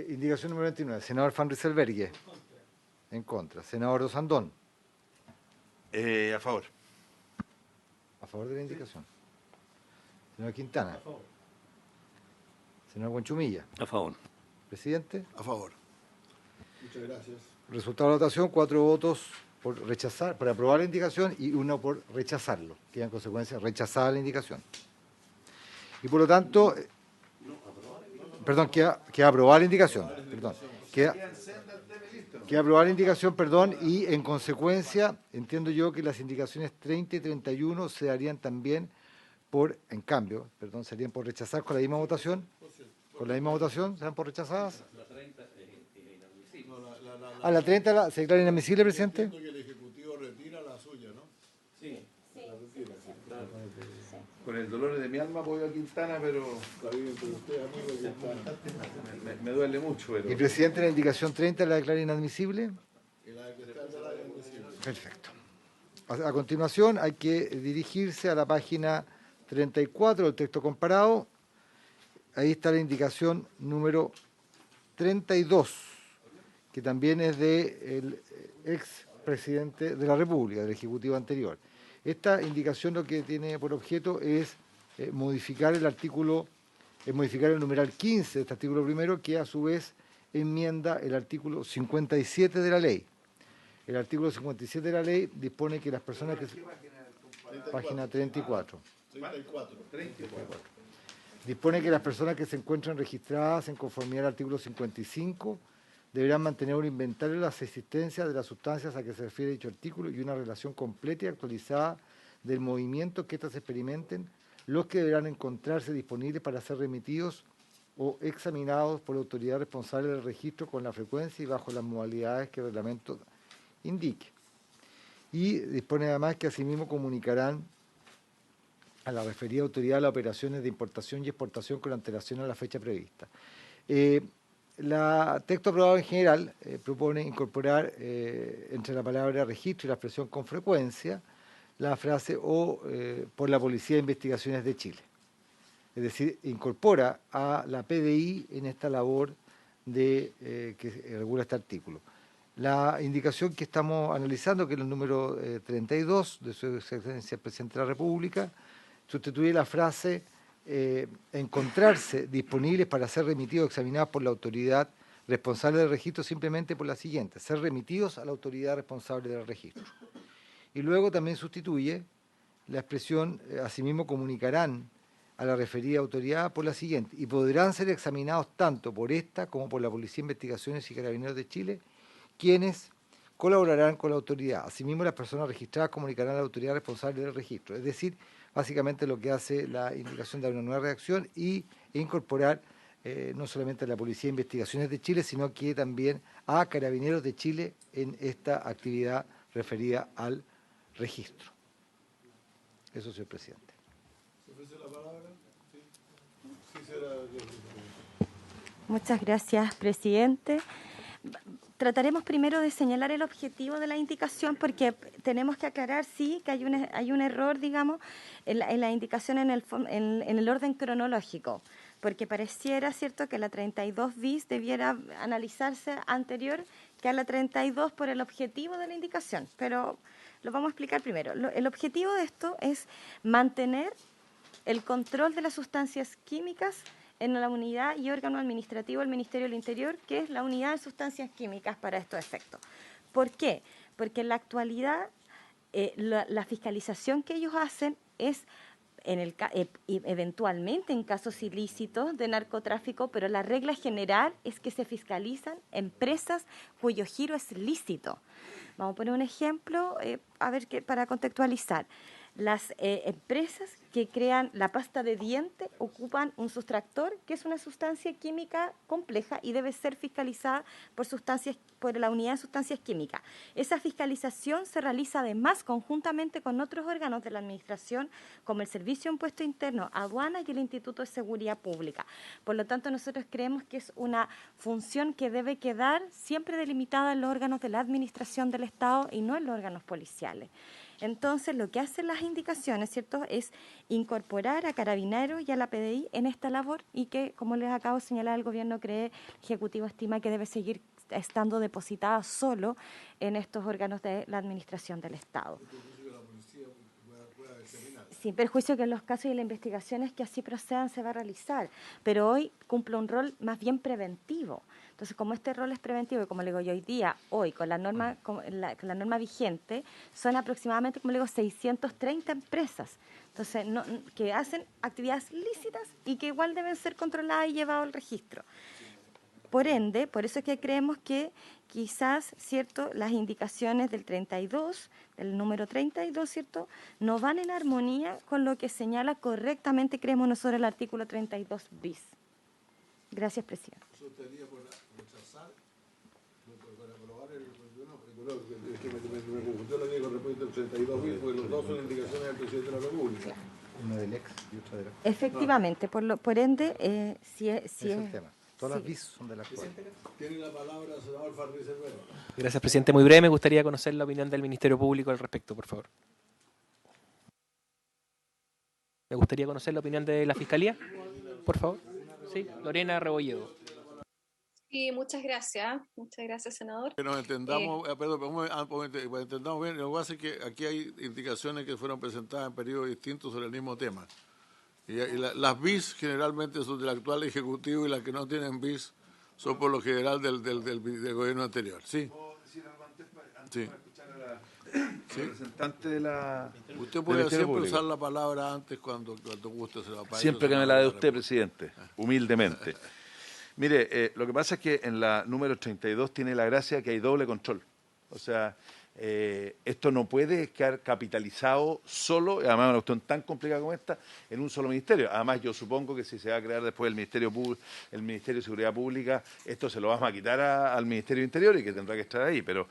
Indicación número 29, senador Van Rieselberghe. En contra. Senador Osandón. A favor. A favor de la indicación. Senador Quintana. A favor. Senador Buenchumilla. A favor. Presidente. A favor. Muchas gracias. Resultado de la votación, 4 votos por aprobar la indicación y 1 por rechazarlo. Queda en consecuencia rechazada la indicación. Y por lo tanto, perdón, queda aprobada la indicación. Perdón. Queda aprobada la indicación, perdón, y en consecuencia entiendo yo que las indicaciones 30 y 31 se darían también serían por rechazar con la misma votación. ¿Con la misma votación se dan por rechazadas? La 30 es inadmisible. La 30 se declara inadmisible, presidente. Entiendo que el Ejecutivo retira la suya, ¿no? Sí. Con el dolor de mi alma voy a Quintana, pero me duele mucho. Pero... ¿Y presidente, la indicación 30 la declara inadmisible? Perfecto. A continuación hay que dirigirse a la página 34 del texto comparado. Ahí está la indicación número 32, que también es del expresidente de la República, del Ejecutivo anterior. Esta indicación lo que tiene por objeto es modificar el artículo es modificar el numeral 15 de este artículo primero, que a su vez enmienda el artículo 57 de la ley. El artículo 57 de la ley dispone que las personas que... Página 34. 34. Dispone que las personas que se encuentran registradas en conformidad al artículo 55 deberán mantener un inventario de las existencias de las sustancias a que se refiere dicho artículo y una relación completa y actualizada del movimiento que éstas experimenten, los que deberán encontrarse disponibles para ser remitidos o examinados por la autoridad responsable del registro con la frecuencia y bajo las modalidades que el reglamento indique. Y dispone además que asimismo comunicarán a la referida autoridad las operaciones de importación y exportación con antelación a la fecha prevista. El texto aprobado en general propone incorporar entre la palabra registro y la expresión con frecuencia la frase o por la Policía de Investigaciones de Chile. Es decir, incorpora a la PDI en esta labor de que regula este artículo. La indicación que estamos analizando, que es el número 32 de su Excelencia el Presidente de la República, sustituye la frase encontrarse disponibles para ser remitidos o examinados por la autoridad responsable del registro simplemente por la siguiente: ser remitidos a la autoridad responsable del registro. Y luego también sustituye la expresión asimismo comunicarán a la referida autoridad por la siguiente: y podrán ser examinados tanto por esta como por la Policía de Investigaciones y Carabineros de Chile, quienes colaborarán con la autoridad. Asimismo, las personas registradas comunicarán a la autoridad responsable del registro. Es decir, básicamente lo que hace la indicación de una nueva redacción e incorporar no solamente a la Policía de Investigaciones de Chile, sino que también a Carabineros de Chile en esta actividad referida al registro. Eso, señor presidente. ¿Se ofrece la palabra? Sí. Sí, será... Muchas gracias, presidente. Trataremos primero de señalar el objetivo de la indicación, porque tenemos que aclarar, sí, que hay un error, digamos, en la indicación en el orden cronológico, porque pareciera, ¿cierto?, que la 32 bis debiera analizarse anterior que a la 32 por el objetivo de la indicación, pero lo vamos a explicar primero. El objetivo de esto es mantener el control de las sustancias químicas en la unidad y órgano administrativo del Ministerio del Interior, que es la unidad de sustancias químicas para estos efectos. ¿Por qué? Porque en la actualidad la fiscalización que ellos hacen es eventualmente en casos ilícitos de narcotráfico, pero la regla general es que se fiscalizan empresas cuyo giro es lícito. Vamos a poner un ejemplo, para contextualizar. Las empresas que crean la pasta de diente ocupan un sustractor, que es una sustancia química compleja y debe ser fiscalizada por la unidad de sustancias químicas. Esa fiscalización se realiza además conjuntamente con otros órganos de la Administración, como el Servicio de Impuesto Interno, Aduanas y el Instituto de Seguridad Pública. Por lo tanto, nosotros creemos que es una función que debe quedar siempre delimitada en los órganos de la Administración del Estado y no en los órganos policiales. Entonces, lo que hacen las indicaciones, ¿cierto?, es incorporar a Carabineros y a la PDI en esta labor y que, como les acabo de señalar, el Gobierno el Ejecutivo estima que debe seguir estando depositada solo en estos órganos de la Administración del Estado. Sin perjuicio que en los casos y las investigaciones que así procedan se va a realizar, pero hoy cumple un rol más bien preventivo. Entonces, como este rol es preventivo y como le digo yo hoy con la norma vigente, son aproximadamente, como le digo, 630 empresas. Entonces, que hacen actividades lícitas y que igual deben ser controladas y llevadas al registro. Por ende, por eso es que creemos que quizás, ¿cierto?, las indicaciones del 32, del número 32, ¿cierto?, no van en armonía con lo que señala correctamente, creemos nosotros, el artículo 32 bis. Gracias, presidente. ¿Eso estaría por rechazar, por aprobar es que me confundió la ley con respecto al 32 bis, porque los dos son indicaciones del presidente de la República. Una del ex y otra de la... Efectivamente, por ende, si es el tema. Todas las bis son de la actual. Tiene la palabra el senador Farri Cervera. Gracias, presidente. Muy breve, me gustaría conocer la opinión del Ministerio Público al respecto, por favor. Me gustaría conocer la opinión de la Fiscalía, por favor. Sí, Lorena Rebolledo. Sí, muchas gracias, senador. Que nos entendamos, entendamos bien, lo que pasa es que aquí hay indicaciones que fueron presentadas en periodos distintos sobre el mismo tema. Las BIS generalmente son del actual Ejecutivo y las que no tienen BIS son por lo general del gobierno anterior. ¿Sí? ¿Puedo decir algo antes Sí. para escuchar a la representante de la... Usted del puede Ministerio siempre Público? usar la palabra antes cuando guste. Siempre que me la dé usted, presidente, humildemente. Mire, lo que pasa es que en la número 32 tiene la gracia que hay doble control. O sea, esto no puede quedar capitalizado solo, además una cuestión tan complicada como esta, en un solo ministerio. Además, yo supongo que si se va a crear después el Ministerio de Seguridad Pública, esto se lo vamos a quitar al Ministerio de Interior y que tendrá que estar ahí. Pero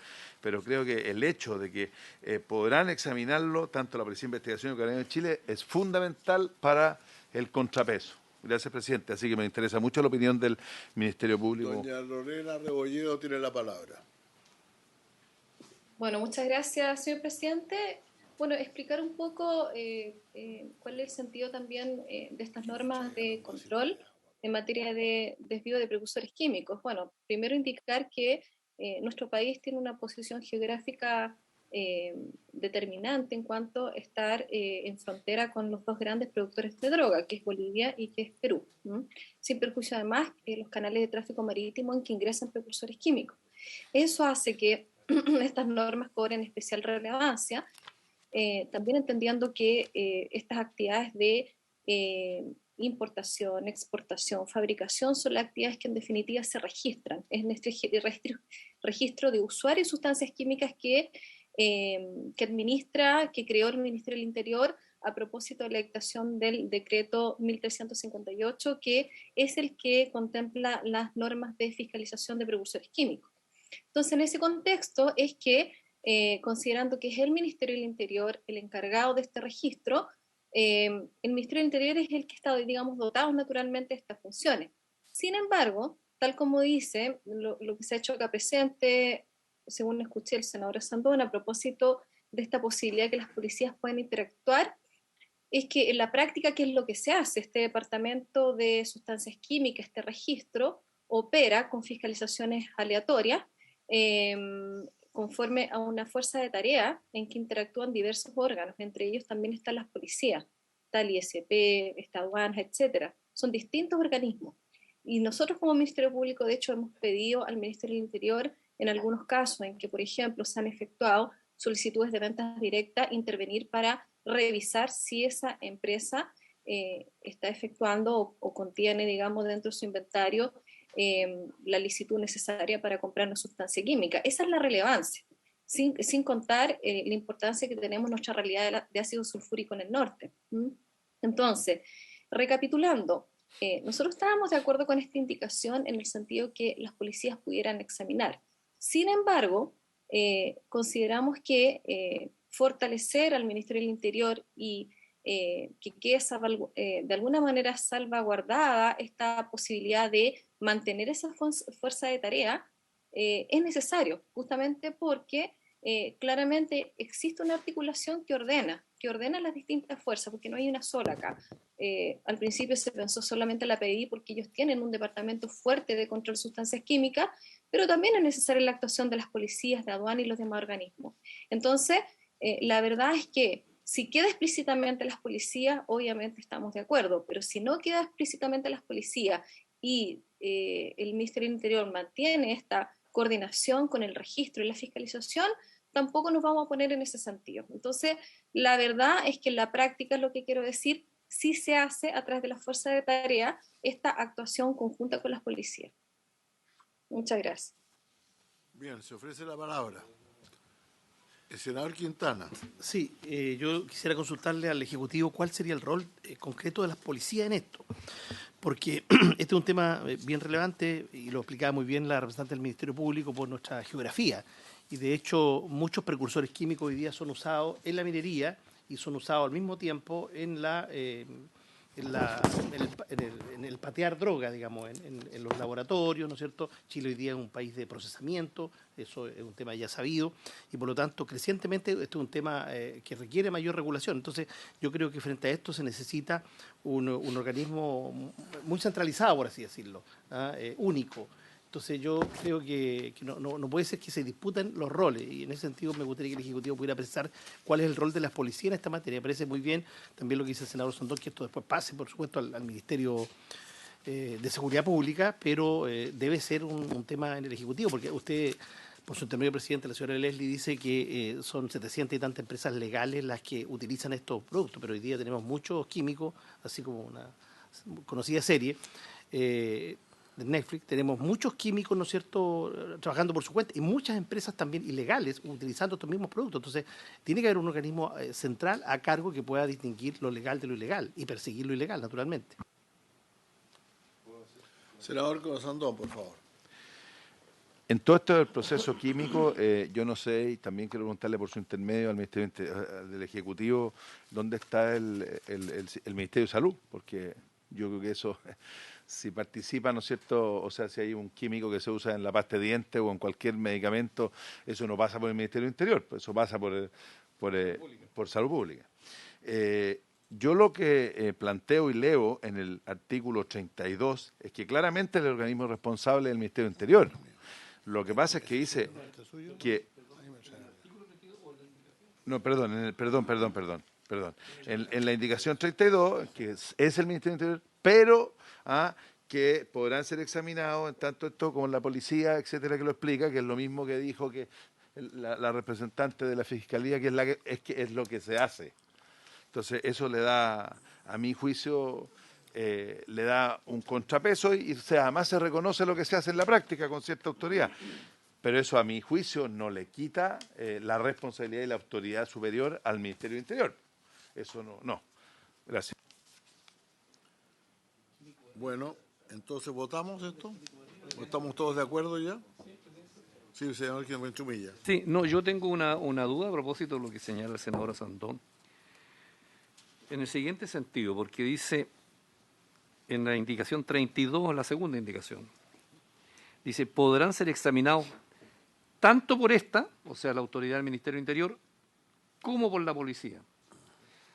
creo que el hecho de que podrán examinarlo tanto la Policía de Investigación y Carabineros de Chile es fundamental para el contrapeso. Gracias, presidente. Así que me interesa mucho la opinión del Ministerio Público. Doña Lorena Rebolledo tiene la palabra. Bueno, muchas gracias, señor presidente. Bueno, explicar un poco cuál es el sentido también de estas normas de control en materia de desvío de precursores químicos. Bueno, primero indicar que nuestro país tiene una posición geográfica determinante en cuanto a estar en frontera con los dos grandes productores de droga, que es Bolivia y que es Perú, sin perjuicio además los canales de tráfico marítimo en que ingresan precursores químicos. Eso hace que estas normas cobren especial relevancia, también entendiendo que estas actividades de importación, exportación, fabricación son las actividades que en definitiva se registran en este registro de usuarios y sustancias químicas que creó el Ministerio del Interior a propósito de la dictación del decreto 1358, que es el que contempla las normas de fiscalización de precursores químicos. Entonces, en ese contexto es que, considerando que es el Ministerio del Interior el encargado de este registro, el Ministerio del Interior es el que está, digamos, dotado naturalmente de estas funciones. Sin embargo, tal como dice lo que se ha hecho acá presente, según escuché el senador Sandón, a propósito de esta posibilidad de que las policías puedan interactuar, es que en la práctica, ¿qué es lo que se hace? Este departamento de sustancias químicas, este registro, opera con fiscalizaciones aleatorias, conforme a una fuerza de tarea en que interactúan diversos órganos, entre ellos también están las policías, está el ISP, está aduanas, etcétera. Son distintos organismos. Y nosotros como Ministerio Público, de hecho, hemos pedido al Ministerio del Interior, en algunos casos en que, por ejemplo, se han efectuado solicitudes de ventas directas, intervenir para revisar si esa empresa está efectuando o contiene, digamos, dentro de su inventario la licitud necesaria para comprar una sustancia química. Esa es la relevancia, sin contar la importancia que tenemos en nuestra realidad de ácido sulfúrico en el norte. Entonces, recapitulando, nosotros estábamos de acuerdo con esta indicación en el sentido que las policías pudieran examinar. Sin embargo, consideramos que fortalecer al Ministerio del Interior y que quede de alguna manera salvaguardada esta posibilidad de mantener esa fuerza de tarea es necesario, justamente porque claramente existe una articulación que ordena las distintas fuerzas, porque no hay una sola acá. Al principio se pensó solamente en la PDI porque ellos tienen un departamento fuerte de control de sustancias químicas, pero también es necesaria la actuación de las policías, de aduana y los demás organismos. Entonces, la verdad es que si queda explícitamente las policías, obviamente estamos de acuerdo, pero si no queda explícitamente las policías y el Ministerio del Interior mantiene esta coordinación con el registro y la fiscalización, tampoco nos vamos a poner en ese sentido. Entonces, la verdad es que en la práctica, lo que quiero decir, sí se hace a través de la fuerza de tarea esta actuación conjunta con las policías. Muchas gracias. Bien, se ofrece la palabra. El senador Quintana. Sí, yo quisiera consultarle al Ejecutivo cuál sería el rol concreto de las policías en esto, porque este es un tema bien relevante y lo explicaba muy bien la representante del Ministerio Público por nuestra geografía. Y de hecho, muchos precursores químicos hoy día son usados en la minería y son usados al mismo tiempo en el patear droga, digamos, en los laboratorios, ¿no es cierto? Chile hoy día es un país de procesamiento, eso es un tema ya sabido, y por lo tanto, crecientemente, esto es un tema que requiere mayor regulación. Entonces, yo creo que frente a esto se necesita un organismo muy centralizado, por así decirlo, único, Entonces yo creo que no puede ser que se disputen los roles, y en ese sentido me gustaría que el Ejecutivo pudiera pensar cuál es el rol de las policías en esta materia. Me parece muy bien también lo que dice el senador Sondón, que esto después pase, por supuesto, al Ministerio de Seguridad Pública, pero debe ser un tema en el Ejecutivo, porque usted, por su intermedio presidente, la señora Leslie, dice que son 700 y tantas empresas legales las que utilizan estos productos, pero hoy día tenemos muchos químicos, así como una conocida serie, de Netflix, tenemos muchos químicos, ¿no es cierto?, trabajando por su cuenta, y muchas empresas también ilegales utilizando estos mismos productos. Entonces, tiene que haber un organismo central a cargo que pueda distinguir lo legal de lo ilegal y perseguir lo ilegal, naturalmente. Senador Osandón, por favor. En todo esto del proceso químico, yo no sé, y también quiero preguntarle por su intermedio al Ministerio del Ejecutivo, ¿dónde está el Ministerio de Salud? Porque yo creo que eso, si participa, ¿no es cierto? O sea, si hay un químico que se usa en la pasta de dientes o en cualquier medicamento, eso no pasa por el Ministerio del Interior, eso pasa por Salud Pública. Yo lo que planteo y leo en el artículo 32 es que claramente el organismo responsable es el Ministerio del Interior. Lo que pasa es que dice que... No, perdón. En la indicación 32, que es el Ministerio del Interior, pero que podrán ser examinados en tanto esto como la policía, etcétera, que lo explica, que es lo mismo que dijo que la representante de la Fiscalía, que es lo que se hace. Entonces, eso le da, a mi juicio, le da un contrapeso y además se reconoce lo que se hace en la práctica con cierta autoridad. Pero eso, a mi juicio, no le quita la responsabilidad y la autoridad superior al Ministerio del Interior. Eso no. Gracias. Bueno, entonces, ¿votamos esto? ¿O estamos todos de acuerdo ya? Sí, senador Buenchumilla. Sí, no, yo tengo una duda a propósito de lo que señala el senador Sandón. En el siguiente sentido, porque dice en la indicación 32, la segunda indicación, dice, podrán ser examinados tanto por esta, o sea, la autoridad del Ministerio del Interior, como por la policía.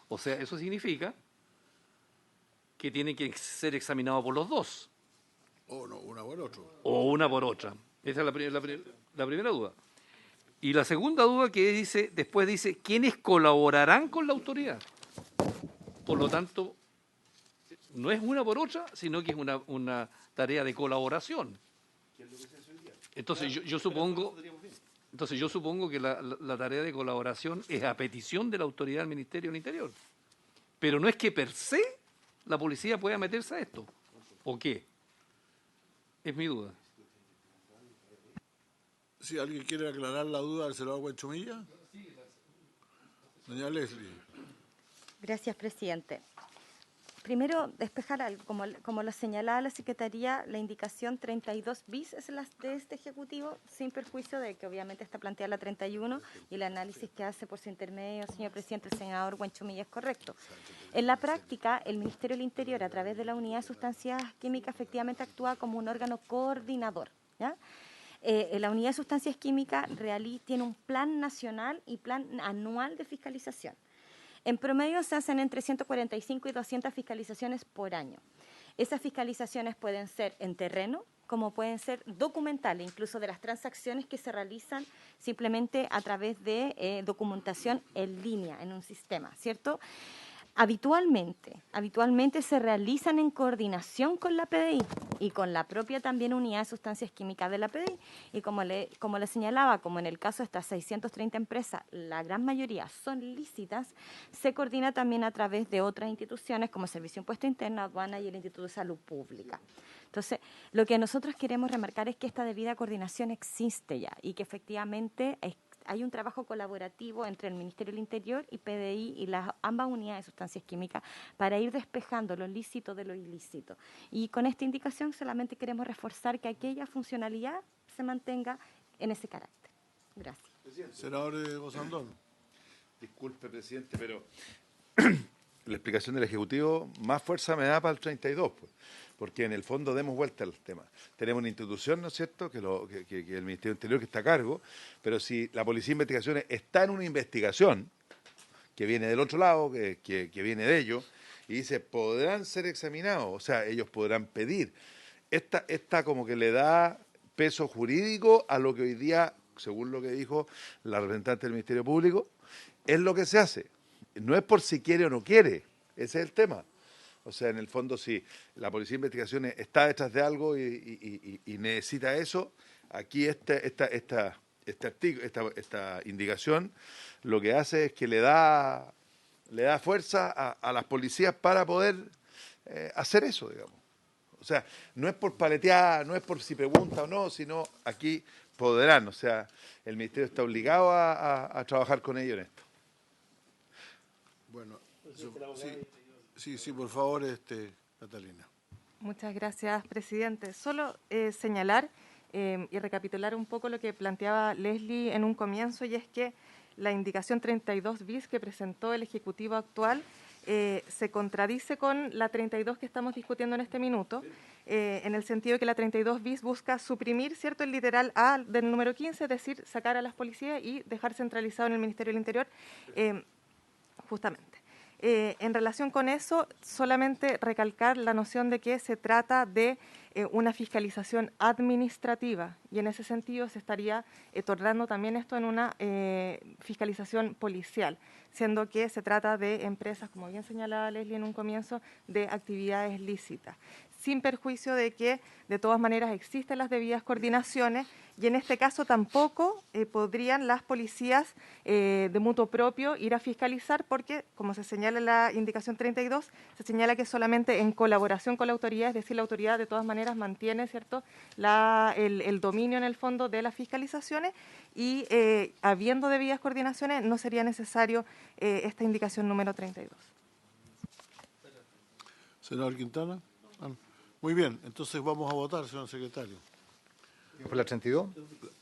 O sea, eso significa que tienen que ser examinados por los dos. O no, una por otro. O una por otra. Esa es la primera duda. Y la segunda duda que después dice, ¿quiénes colaborarán con la autoridad? Por lo tanto, no es una por otra, sino que es una tarea de colaboración. Entonces yo supongo que la tarea de colaboración es a petición de la autoridad del Ministerio del Interior. Pero no es que per se la policía pueda meterse a esto. ¿O qué? Es mi duda. Si alguien quiere aclarar la duda del senador Buenchumilla. Doña Leslie. Gracias, presidente. Primero, despejar algo. Como lo señalaba la Secretaría, la indicación 32 bis es la de este Ejecutivo, sin perjuicio de que obviamente está planteada la 31 y el análisis que hace por su intermedio, señor presidente, el senador Buenchumilla es correcto. En la práctica, el Ministerio del Interior, a través de la Unidad de Sustancias Químicas, efectivamente actúa como un órgano coordinador, ¿ya? La Unidad de Sustancias Químicas tiene un plan nacional y plan anual de fiscalización. En promedio se hacen entre 145 y 200 fiscalizaciones por año. Esas fiscalizaciones pueden ser en terreno, como pueden ser documentales, incluso de las transacciones que se realizan simplemente a través de documentación en línea, en un sistema, ¿cierto? Habitualmente se realizan en coordinación con la PDI y con la propia también Unidad de Sustancias Químicas de la PDI. Y como le señalaba, como en el caso de estas 630 empresas, la gran mayoría son lícitas, se coordina también a través de otras instituciones como Servicio de Impuesto Interno, Aduana y el Instituto de Salud Pública. Entonces, lo que nosotros queremos remarcar es que esta debida coordinación existe ya y que efectivamente hay un trabajo colaborativo entre el Ministerio del Interior y PDI y ambas unidades de sustancias químicas para ir despejando lo lícito de lo ilícito. Y con esta indicación solamente queremos reforzar que aquella funcionalidad se mantenga en ese carácter. Gracias. Senador Osandón. Disculpe, presidente, pero la explicación del Ejecutivo más fuerza me da para el 32, pues, porque en el fondo demos vuelta al tema. Tenemos una institución, ¿no es cierto?, que el Ministerio del Interior que está a cargo, pero si la Policía de Investigaciones está en una investigación que viene del otro lado, que viene de ellos, y dice, podrán ser examinados, o sea, ellos podrán pedir. Esta como que le da peso jurídico a lo que hoy día, según lo que dijo la representante del Ministerio Público, es lo que se hace. No es por si quiere o no quiere, ese es el tema. O sea, en el fondo, si la Policía de Investigaciones está detrás de algo y necesita eso, aquí esta indicación lo que hace es que le da fuerza a las policías para poder hacer eso, digamos. O sea, no es por paletear, no es por si pregunta o no, sino aquí podrán. O sea, el Ministerio está obligado a trabajar con ellos en esto. Bueno, sí, por favor, Catalina. Muchas gracias, presidente. Solo señalar y recapitular un poco lo que planteaba Leslie en un comienzo, y es que la indicación 32 bis que presentó el Ejecutivo actual se contradice con la 32 que estamos discutiendo en este minuto, en el sentido de que la 32 bis busca suprimir, ¿cierto?, el literal A del número 15, es decir, sacar a las policías y dejar centralizado en el Ministerio del Interior, justamente. En relación con eso, solamente recalcar la noción de que se trata de una fiscalización administrativa, y en ese sentido se estaría tornando también esto en una fiscalización policial, siendo que se trata de empresas, como bien señalaba Leslie en un comienzo, de actividades lícitas, sin perjuicio de que de todas maneras existen las debidas coordinaciones, y en este caso tampoco podrían las policías de mutuo propio ir a fiscalizar, porque, como se señala en la indicación 32, se señala que solamente en colaboración con la autoridad, es decir, la autoridad de todas maneras mantiene, ¿cierto?, el dominio en el fondo de las fiscalizaciones, y habiendo debidas coordinaciones no sería necesario esta indicación número 32. Senador Quintana. Muy bien, entonces vamos a votar, señor secretario. ¿Por la 32?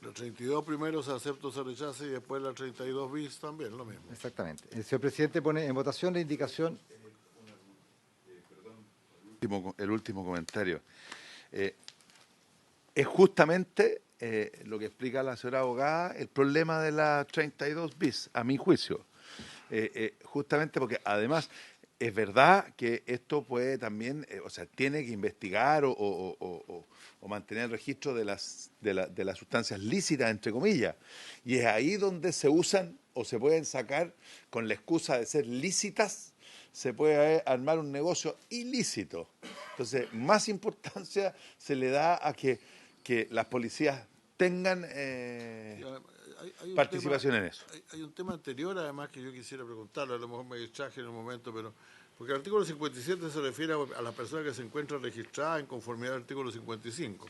La 32 primero se acepta o se rechaza y después la 32 bis también, lo mismo. Exactamente. El señor presidente pone en votación la indicación. El último comentario. Es justamente lo que explica la señora abogada, el problema de la 32 bis, a mi juicio. Justamente porque además es verdad que esto puede también, o sea, tiene que investigar o mantener el registro de las sustancias lícitas, entre comillas. Y es ahí donde se usan o se pueden sacar, con la excusa de ser lícitas, se puede armar un negocio ilícito. Entonces, más importancia se le da a que las policías tengan hay participación en eso. Hay un tema anterior, además, que yo quisiera preguntarle, a lo mejor me distraje en un momento, pero porque el artículo 57 se refiere a las personas que se encuentran registradas en conformidad al artículo 55.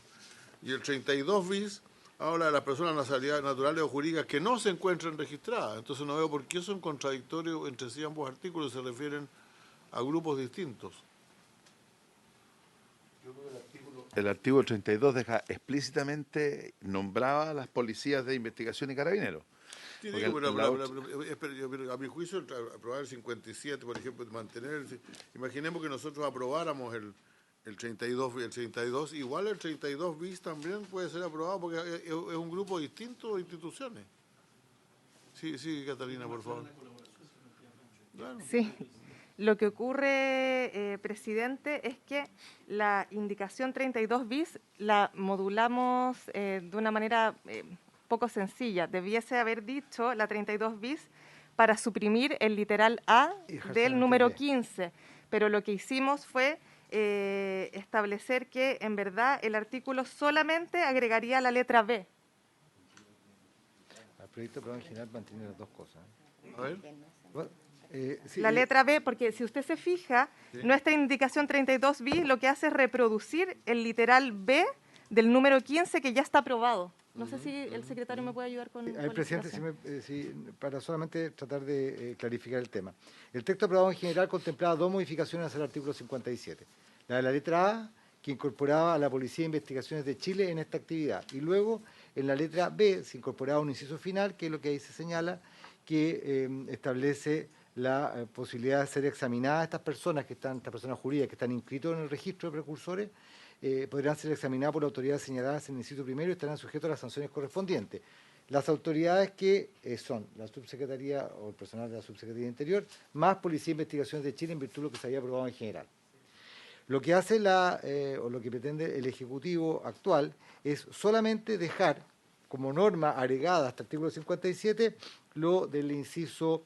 Y el 32 bis habla de las personas naturales o jurídicas que no se encuentran registradas. Entonces no veo por qué son contradictorios entre sí ambos artículos, se refieren a grupos distintos. El artículo 32 deja explícitamente nombrada a las policías de investigación y carabineros. Sí, digo, pero a mi juicio, aprobar el 57, por ejemplo, mantener imaginemos que nosotros aprobáramos el 32, igual el 32 bis también puede ser aprobado porque es un grupo distinto de instituciones. Sí, Catalina, por favor. Claro. Sí. Lo que ocurre, presidente, es que la indicación 32 bis la modulamos de una manera poco sencilla. Debiese haber dicho la 32 bis para suprimir el literal A del número 15, pero lo que hicimos fue establecer que en verdad el artículo solamente agregaría la letra B. El proyecto de programa general mantiene las dos cosas. A ver. Sí, la letra B, porque si usted se fija, sí, nuestra indicación 32 bis lo que hace es reproducir el literal B del número 15 que ya está aprobado. No sé si el secretario me puede ayudar con el presidente, para solamente tratar de clarificar el tema. El texto aprobado en general contemplaba dos modificaciones al artículo 57. La de la letra A, que incorporaba a la Policía de Investigaciones de Chile en esta actividad. Y luego, en la letra B, se incorporaba un inciso final, que es lo que ahí se señala, que establece la posibilidad de ser examinadas estas personas jurídicas que están inscritas en el registro de precursores, podrán ser examinadas por autoridades señaladas en el inciso primero y estarán sujetos a las sanciones correspondientes. Las autoridades que son la subsecretaría o el personal de la subsecretaría de Interior, más Policía de Investigaciones de Chile, en virtud de lo que se había aprobado en general. Lo que hace o lo que pretende el Ejecutivo actual es solamente dejar como norma agregada hasta el artículo 57 lo del inciso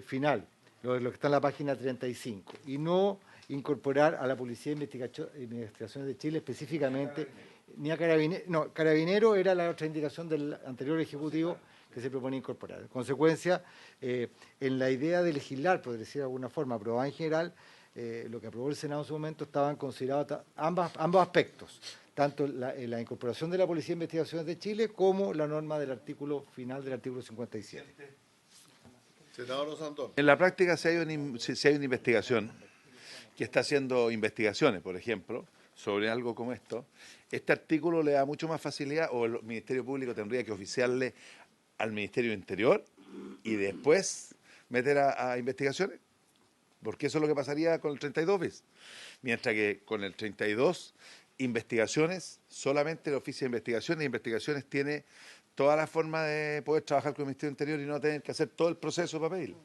final, lo que está en la página 35, y no incorporar a la Policía de Investigaciones de Chile específicamente, ni a Carabineros. No, Carabinero era la otra indicación del anterior Ejecutivo que se propone incorporar. En consecuencia, en la idea de legislar, por decir de alguna forma, aprobada en general, lo que aprobó el Senado en su momento estaban considerados ambos aspectos, tanto la incorporación de la Policía de Investigaciones de Chile como la norma del artículo final del artículo 57. Senador Osandón. En la práctica, si hay una investigación que está haciendo investigaciones, por ejemplo, sobre algo como esto, este artículo le da mucho más facilidad, o el Ministerio Público tendría que oficiarle al Ministerio del Interior y después meter a investigaciones, porque eso es lo que pasaría con el 32 bis. Mientras que con el 32, investigaciones, solamente el Oficio de Investigaciones tiene toda la forma de poder trabajar con el Ministerio del Interior y no tener que hacer todo el proceso para pedirlo.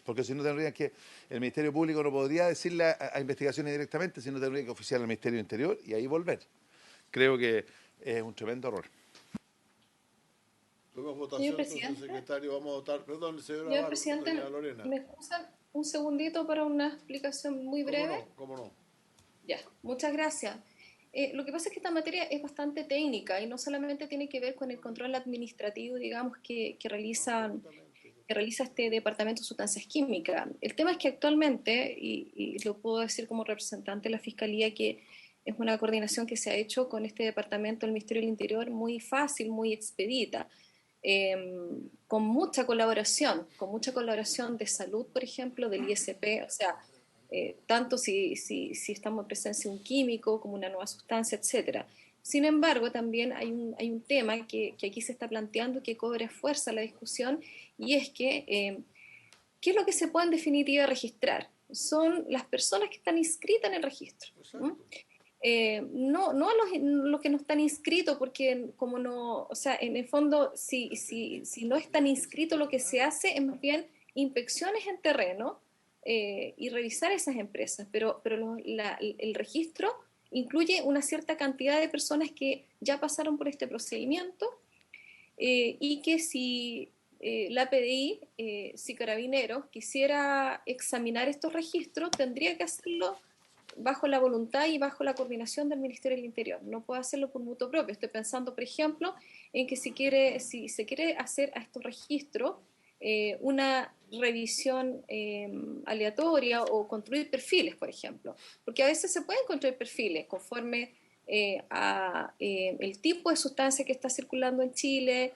Porque si no tendrían que, el Ministerio Público no podría decirle a investigaciones directamente, sino tendría que oficiar al Ministerio del Interior y ahí volver. Creo que es un tremendo error. Tuvimos votación, entonces, secretario, vamos a votar. Perdón, señor presidente, Lorena. ¿me excusan un segundito para una explicación muy breve? ¿Cómo no? Ya, muchas gracias. Lo que pasa es que esta materia es bastante técnica y no solamente tiene que ver con el control administrativo, digamos, que realiza este Departamento de Sustancias Químicas. El tema es que actualmente, y lo puedo decir como representante de la Fiscalía, que es una coordinación que se ha hecho con este departamento del Ministerio del Interior muy fácil, muy expedita, con mucha colaboración de salud, por ejemplo, del ISP, o sea, tanto si estamos en presencia de un químico como una nueva sustancia, etcétera. Sin embargo, también hay un tema que aquí se está planteando que cobra fuerza la discusión, y es que, ¿qué es lo que se puede en definitiva registrar? Son las personas que están inscritas en el registro. No los que no están inscritos, porque como no, o sea, en el fondo, si no están inscritos, lo que se hace es más bien inspecciones en terreno y revisar esas empresas, pero el registro incluye una cierta cantidad de personas que ya pasaron por este procedimiento y que si la PDI, si Carabineros quisiera examinar estos registros, tendría que hacerlo bajo la voluntad y bajo la coordinación del Ministerio del Interior. No puede hacerlo por mutuo propio. Estoy pensando, por ejemplo, en que si se quiere hacer a estos registros una revisión aleatoria o construir perfiles, por ejemplo. Porque a veces se pueden construir perfiles conforme a el tipo de sustancia que está circulando en Chile,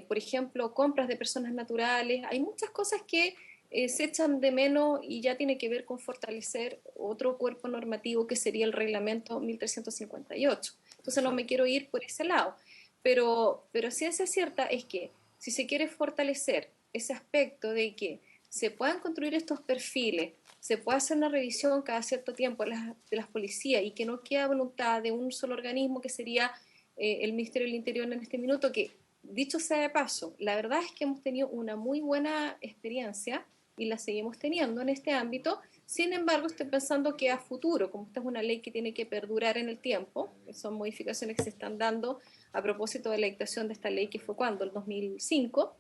por ejemplo, compras de personas naturales. Hay muchas cosas que se echan de menos y ya tiene que ver con fortalecer otro cuerpo normativo que sería el reglamento 1358. Entonces no me quiero ir por ese lado, pero ciencia cierta es que si se quiere fortalecer ese aspecto de que se puedan construir estos perfiles, se puede hacer una revisión cada cierto tiempo de las policías y que no queda voluntad de un solo organismo que sería el Ministerio del Interior en este minuto, que dicho sea de paso, la verdad es que hemos tenido una muy buena experiencia y la seguimos teniendo en este ámbito. Sin embargo, estoy pensando que a futuro, como esta es una ley que tiene que perdurar en el tiempo, que son modificaciones que se están dando a propósito de la dictación de esta ley que fue ¿cuándo? El 2005.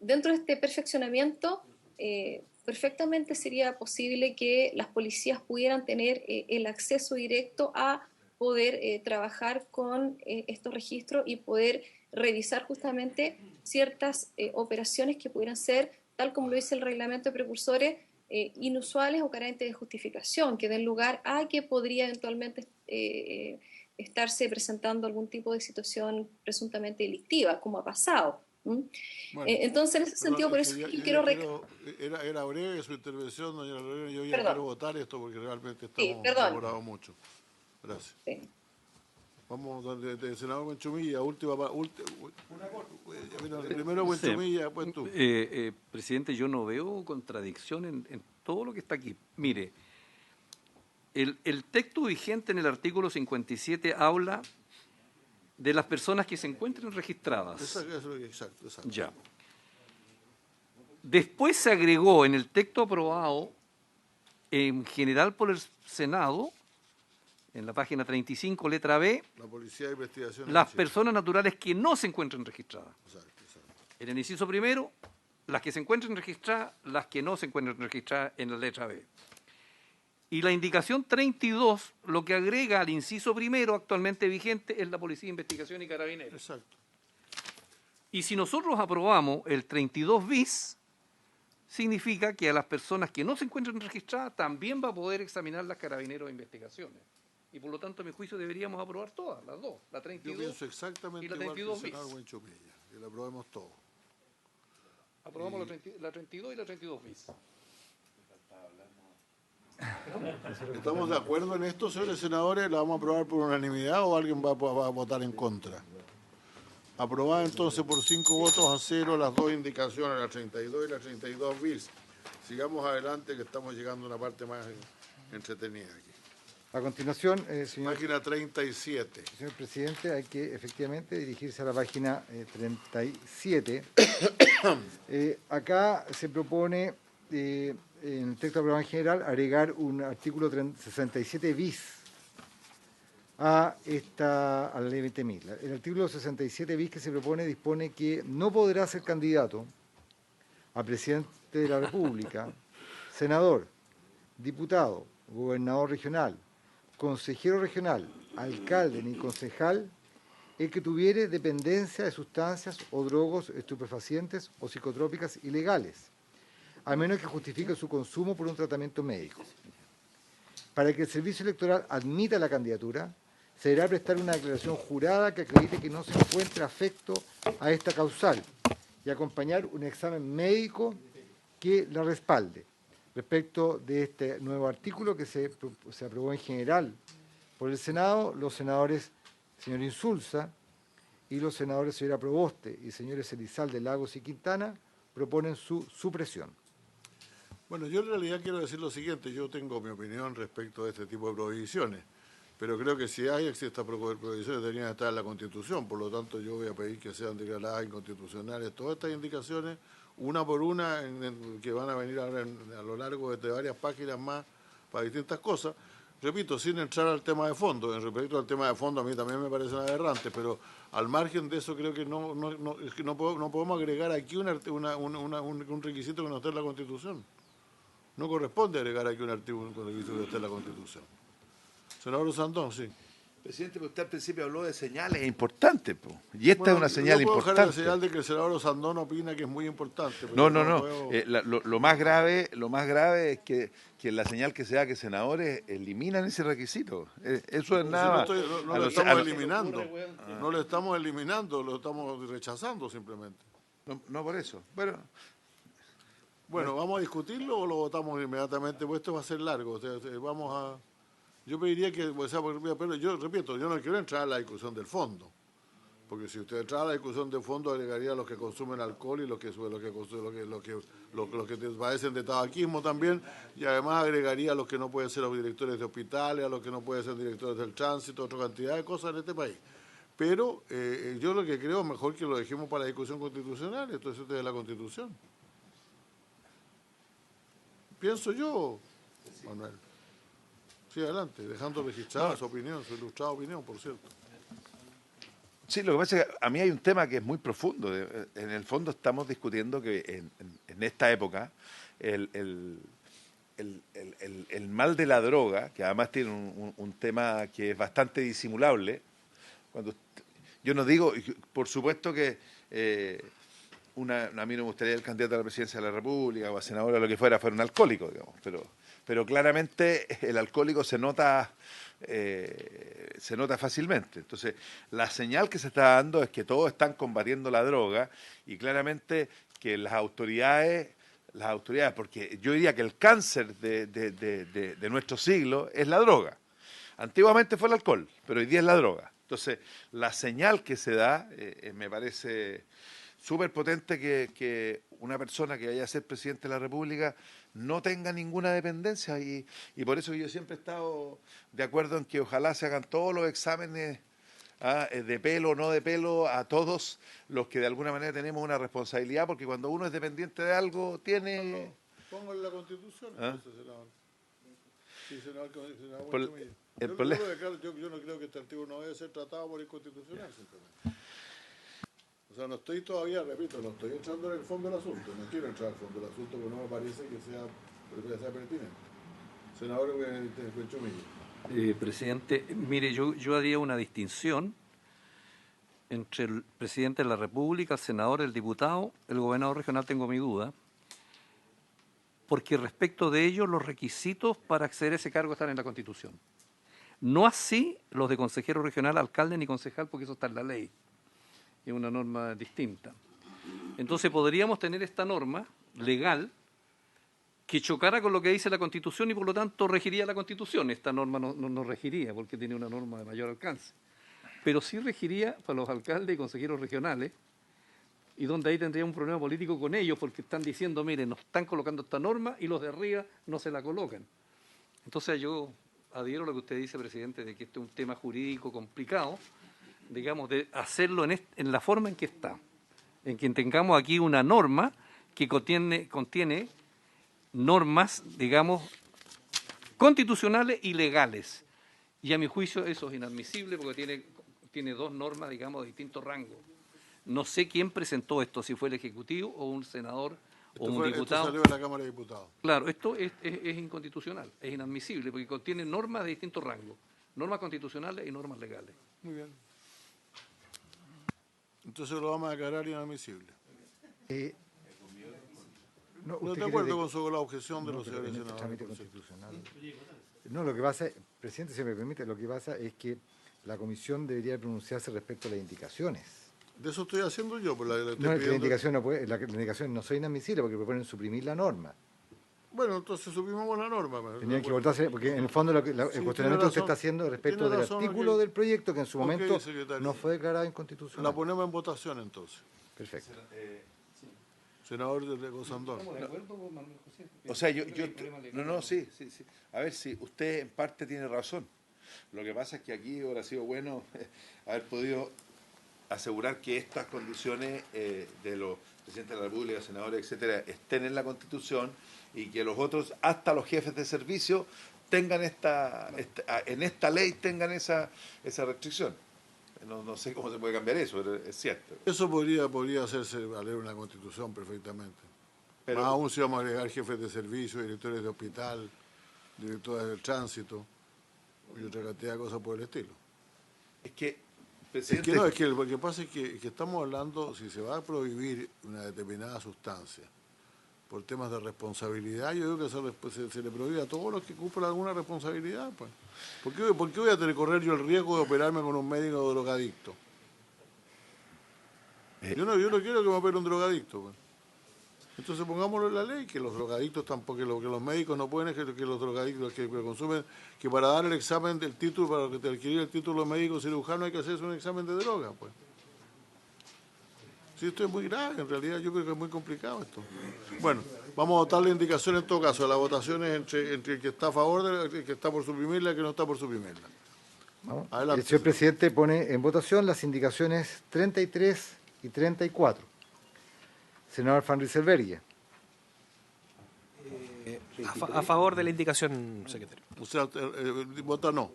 Dentro de este perfeccionamiento, perfectamente sería posible que las policías pudieran tener el acceso directo a poder trabajar con estos registros y poder revisar justamente ciertas operaciones que pudieran ser, tal como lo dice el reglamento de precursores, inusuales o carentes de justificación, que den lugar a que podría eventualmente estarse presentando algún tipo de situación presuntamente delictiva, como ha pasado. Bueno, entonces, en ese sentido, por eso era breve su intervención, doña Lorena. Yo ya quiero votar esto porque realmente estamos demorados mucho. Gracias. Sí. Vamos del senador Buenchumilla, primero Buenchumilla, después tú. Presidente, yo no veo contradicción en todo lo que está aquí. Mire, el texto vigente en el artículo 57 habla de las personas que se encuentren registradas. Exacto. Ya. Después se agregó en el texto aprobado En general por el Senado, en la página 35, letra B, La Policía de Investigación. las personas naturales que no se encuentren registradas. Exacto, exacto. En el inciso primero, las que se encuentren registradas, las que no se encuentren registradas en la letra B. Y la indicación 32, lo que agrega al inciso primero actualmente vigente es la Policía de Investigación y Carabineros. Exacto. Y si nosotros aprobamos el 32 bis, significa que a las personas que no se encuentren registradas también va a poder examinar las Carabineros de Investigaciones. Y por lo tanto, a mi juicio, deberíamos aprobar todas, las dos, la Yo 32 pienso exactamente y la igual que el 32 bis. senador Buenchupilla, que la aprobemos todo. Aprobamos la 32 y la 32 bis. ¿Estamos de acuerdo en esto, señores senadores? ¿La vamos a aprobar por unanimidad o alguien va a votar en contra? Aprobada entonces por 5 votos a 0 las dos indicaciones, la 32 y la 32 bis. Sigamos adelante que estamos llegando a una parte más entretenida aquí. A continuación, Página 37. señor presidente, hay que efectivamente dirigirse a la página 37. Acá se propone, en el texto aprobado en general, agregar un artículo 67 bis a la ley 20.000. El artículo 67 bis que se propone dispone que no podrá ser candidato a presidente de la República, senador, diputado, gobernador regional, consejero regional, alcalde ni concejal el que tuviere dependencia de sustancias o drogas estupefacientes o psicotrópicas ilegales, a menos que justifique su consumo por un tratamiento médico. Para que el servicio electoral admita la candidatura, se deberá prestar una declaración jurada que acredite que no se encuentra afecto a esta causal y acompañar un examen médico que la respalde. Respecto de este nuevo artículo que se aprobó en general por el Senado, los senadores señor Insulza y los senadores señora Proboste y señores Elizalde, Lagos y Quintana proponen su supresión. Bueno, yo en realidad quiero decir lo siguiente, yo tengo mi opinión respecto a este tipo de prohibiciones, pero creo que si hay estas prohibiciones deberían estar en la Constitución, por lo tanto yo voy a pedir que sean declaradas inconstitucionales todas estas indicaciones, una por una, que van a venir ahora a lo largo de varias páginas más para distintas cosas. Repito, sin entrar al tema de fondo, en respecto al tema de fondo a mí también me parecen aberrantes, pero al margen de eso creo que no podemos agregar aquí un requisito que no esté en la Constitución. No corresponde agregar aquí un requisito que no esté en la Constitución. Senador Sandón, sí. Presidente, usted al principio habló de señales importantes, y esta es una señal yo puedo importante. dejar la señal de que el senador Sandón opina que es muy importante. No. Pero puedo... Lo más grave es que la señal que se da que senadores eliminan ese requisito. Eso es nada más. No lo estamos eliminando. No lo estamos eliminando, lo estamos rechazando simplemente. No por eso. Bueno, ¿vamos a discutirlo o lo votamos inmediatamente? Pues esto va a ser largo. O sea, vamos a... Yo pediría que, pero yo repito, yo no quiero entrar a la discusión del fondo, porque si usted entra a la discusión del fondo agregaría a los que consumen alcohol y los que padecen de tabaquismo también, y además agregaría a los que no pueden ser los directores de hospitales, a los que no pueden ser directores del tránsito, otra cantidad de cosas en este país. Pero yo lo que creo es mejor que lo dejemos para la discusión constitucional, entonces esto es la Constitución. Pienso yo, Manuel. Sí, adelante, dejando registrada su opinión, su ilustrada opinión, por cierto. Sí, lo que pasa es que a mí hay un tema que es muy profundo. En el fondo estamos discutiendo que en esta época el mal de la droga, que además tiene un tema que es bastante disimulable, yo no digo, por supuesto que a mí no me gustaría el candidato a la presidencia de la República o a senador o lo que fuera un alcohólico, digamos, pero claramente el alcohólico se nota fácilmente. Entonces, la señal que se está dando es que todos están combatiendo la droga y claramente que las autoridades, porque yo diría que el cáncer de nuestro siglo es la droga. Antiguamente fue el alcohol, pero hoy día es la droga. Entonces, la señal que se da me parece súper potente que una persona que vaya a ser presidente de la República no tenga ninguna dependencia y por eso yo siempre he estado de acuerdo en que ojalá se hagan todos los exámenes de pelo o no de pelo a todos los que de alguna manera tenemos una responsabilidad, porque cuando uno es dependiente de algo tiene... Póngale la Constitución, entonces, Sí, senador Por- Chumilla. el Yo, problema- yo no creo que este artículo no debe ser tratado por inconstitucional, simplemente. O sea, no estoy todavía, repito, no estoy entrando en el fondo del asunto. No quiero entrar al fondo del asunto porque no me parece que sea pertinente. Senador Chumilla. Presidente, mire, yo haría una distinción entre el presidente de la República, el senador, el diputado, el gobernador regional, tengo mi duda, porque respecto de ellos los requisitos para acceder a ese cargo están en la Constitución. No así los de consejero regional, alcalde ni concejal, porque eso está en la ley. Es una norma distinta. Entonces podríamos tener esta norma legal que chocara con lo que dice la Constitución y por lo tanto regiría la Constitución. Esta norma no regiría porque tiene una norma de mayor alcance. Pero sí regiría para los alcaldes y consejeros regionales, y donde ahí tendría un problema político con ellos porque están diciendo, miren, nos están colocando esta norma y los de arriba no se la colocan. Entonces yo adhiero a lo que usted dice, presidente, de que este es un tema jurídico complicado, digamos, de hacerlo en la forma en que está, en que tengamos aquí una norma que contiene normas, digamos, constitucionales y legales. Y a mi juicio eso es inadmisible porque tiene dos normas, digamos, de distinto rango. No sé quién presentó esto, si fue el Ejecutivo o un senador o un diputado. Esto salió de la Cámara de Diputados. Claro, esto es inconstitucional, es inadmisible porque contiene normas de distinto rango, normas constitucionales y normas legales. Muy bien. Entonces lo vamos a declarar inadmisible. No estoy de acuerdo con la objeción de los señores senadores. No, lo que pasa, presidente, si me permite, lo que pasa es que la comisión debería pronunciarse respecto a las indicaciones. De eso estoy haciendo yo. Pues No, es que la indicación no puede, la indicación no soy inadmisible porque proponen suprimir la norma. Bueno, entonces suprimimos la norma. Tenían que votarse, porque en el fondo el cuestionamiento que usted está haciendo respecto del artículo del proyecto que en su momento no fue declarado inconstitucional. La ponemos en votación entonces. Perfecto. Senador de Osandón. O sea, sí. A ver, si usted en parte tiene razón. Lo que pasa es que aquí hubiera sido bueno haber podido asegurar que estas condiciones de los presidentes de la República, senadores, etcétera, estén en la Constitución y que los otros, hasta los jefes de servicio, tengan en esta ley tengan esa restricción. No sé cómo se puede cambiar eso, pero es cierto. Eso podría hacerse valer una Constitución perfectamente. Pero, más aún si vamos a agregar jefes de servicio, directores de hospital, directores del tránsito y otra cantidad de cosas por el estilo. Es que, presidente... lo que pasa es que estamos hablando, si se va a prohibir una determinada sustancia por temas de responsabilidad, yo creo que se le prohíbe a todos los que cumplan alguna responsabilidad. Pues. ¿Por qué voy a correr yo el riesgo de operarme con un médico drogadicto? Yo no quiero que me opere un drogadicto. Pues. Entonces pongámoslo en la ley, que los drogadictos tampoco, que los médicos no pueden, que los drogadictos que consumen, que para dar el examen del título, para adquirir el título de médico cirujano hay que hacerse un examen de droga, pues. Sí, esto es muy grave, en realidad yo creo que es muy complicado esto. Bueno, vamos a votar la indicación en todo caso, la votación es entre el que está a favor, el que está por suprimirla y el que no está por suprimirla. El señor presidente pone en votación las indicaciones 33 y 34. Senador Van Rieselberghe. A favor de la indicación, secretario. O sea, vota no.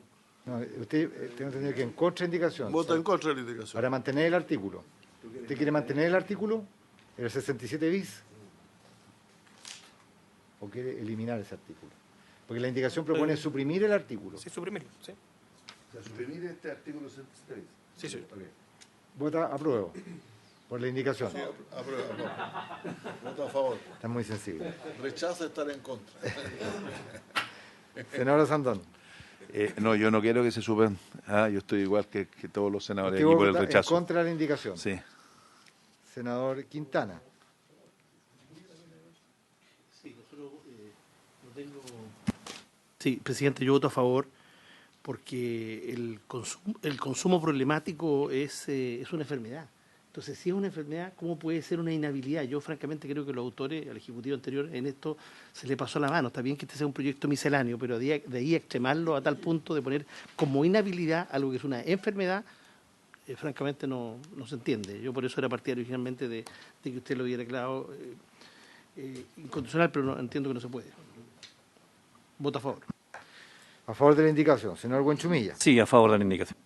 No, usted tengo entendido que en contra de indicación. Vota en contra de la indicación. Para mantener el artículo. ¿Usted quiere mantener el artículo? ¿El 67 bis? ¿O quiere eliminar ese artículo? Porque la indicación propone suprimir el artículo. Sí, suprimirlo, sí. O sea, suprimir este artículo 67 bis. Sí, sí. Okay. Vota apruebo. Por la indicación. Sí, apruebo. Vota a favor. Está muy sensible. Rechaza estar en contra. Senador Sandón. No, yo no quiero que se suban. Yo estoy igual que todos los senadores aquí por el rechazo. En contra de la indicación. Sí. Senador Quintana. Sí, nosotros no tengo... Sí, presidente, yo voto a favor porque el consumo problemático es una enfermedad. Entonces, si es una enfermedad, ¿cómo puede ser una inhabilidad? Yo, francamente, creo que los autores, al Ejecutivo anterior, en esto se le pasó la mano. Está bien que este sea un proyecto misceláneo, pero de ahí a extremarlo a tal punto de poner como inhabilidad algo que es una enfermedad, francamente no se entiende. Yo por eso era partidario originalmente de que usted lo hubiera declarado inconstitucional, pero no, entiendo que no se puede. Voto a favor. A favor de la indicación. Senador Buenchumilla. Sí, a favor de la indicación.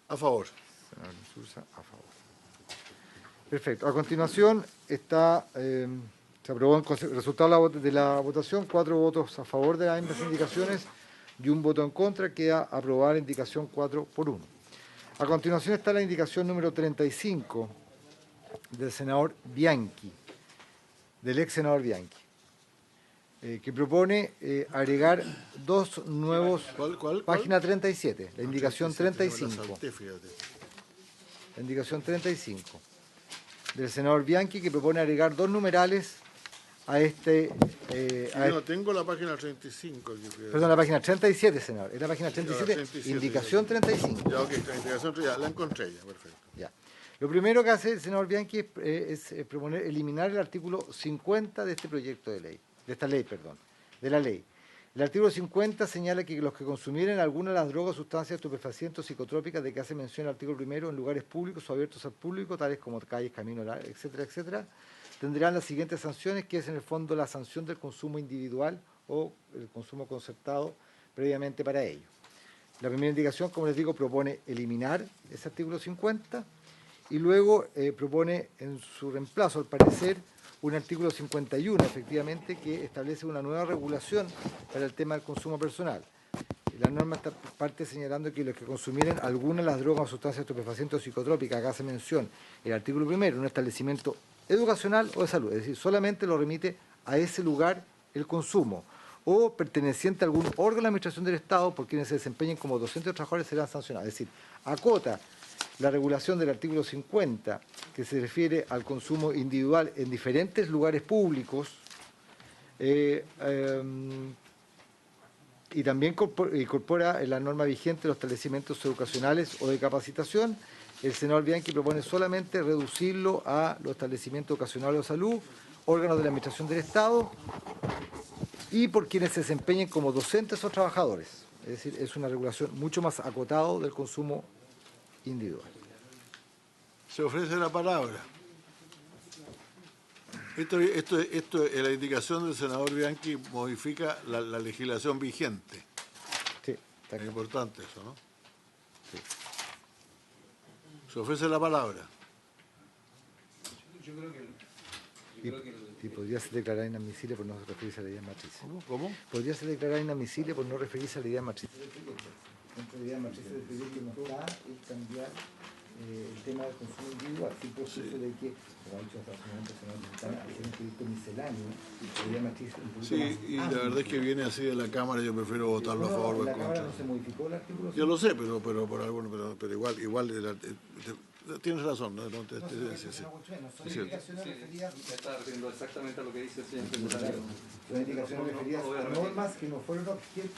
A favor. Senador Insulza, a favor. Perfecto. A continuación está, se aprobó el resultado de la votación, 4 votos a favor de las ambas indicaciones y 1 voto en contra. Queda aprobada la indicación 4-1. A continuación está la indicación número 35 del senador Bianchi, del ex senador Bianchi, que propone agregar 2 nuevos... ¿Cuál? Página 37, la indicación 37, 35. me la salté, fíjate. La indicación 35 del senador Bianchi, que propone agregar 2 numerales a este... Yo no tengo la página 35. Perdón, la página 37, senador. Es la página 37, 37, indicación 35. Ya, ok, la indicación ya la encontré ya, perfecto. Ya. Lo primero que hace el senador Bianchi es proponer eliminar el artículo 50 de este proyecto de ley, de esta ley, perdón, de la ley. El artículo 50 señala que los que consumieren alguna de las drogas, sustancias estupefacientes o psicotrópicas de que hace mención el artículo primero en lugares públicos o abiertos al público, tales como calles, caminos, etcétera, etcétera, tendrán las siguientes sanciones, que es en el fondo la sanción del consumo individual o el consumo concertado previamente para ello. La primera indicación, como les digo, propone eliminar ese artículo 50 y luego propone en su reemplazo, al parecer, un artículo 51, efectivamente, que establece una nueva regulación para el tema del consumo personal. La norma parte señalando que los que consumieren alguna de las drogas o sustancias estupefacientes o psicotrópicas que hace mención el artículo primero en un establecimiento educacional o de salud, es decir, solamente lo remite a ese lugar el consumo, o perteneciente a algún órgano de la administración del Estado por quienes se desempeñen como docentes o trabajadores serán sancionados. Es decir, acota la regulación del artículo 50, que se refiere al consumo individual en diferentes lugares públicos, y también incorpora en la norma vigente los establecimientos educacionales o de capacitación. El senador Bianchi propone solamente reducirlo a los establecimientos educacionales o de salud, órganos de la administración del Estado y por quienes se desempeñen como docentes o trabajadores. Es decir, es una regulación mucho más acotada del consumo individual. Se ofrece la palabra. La indicación del senador Bianchi modifica la legislación vigente. Sí, es importante eso, ¿no? Sí. Se ofrece la palabra. Yo creo que y podría ser declarada inadmisible por no referirse a la idea matriz. ¿Cómo? Podría ser declarada inadmisible por no referirse a la idea matriz. Dentro de la idea matriz del proyecto no está el cambiar el tema del consumo individual, sin proceso de que, como ha dicho hasta el momento, se están haciendo un proyecto misceláneo, la idea matriz un poquito Sí, más y la amplia. verdad es que viene así de la Cámara, yo prefiero votarlo a favor o en La Cámara contra. no se modificó el artículo. Yo lo sé, pero por alguno, pero igual tienes razón, ¿no? Sí. Es cierto. Está refiriendo exactamente a lo que dice el señor secretario. Las indicaciones referidas a normas que no fueron objeto.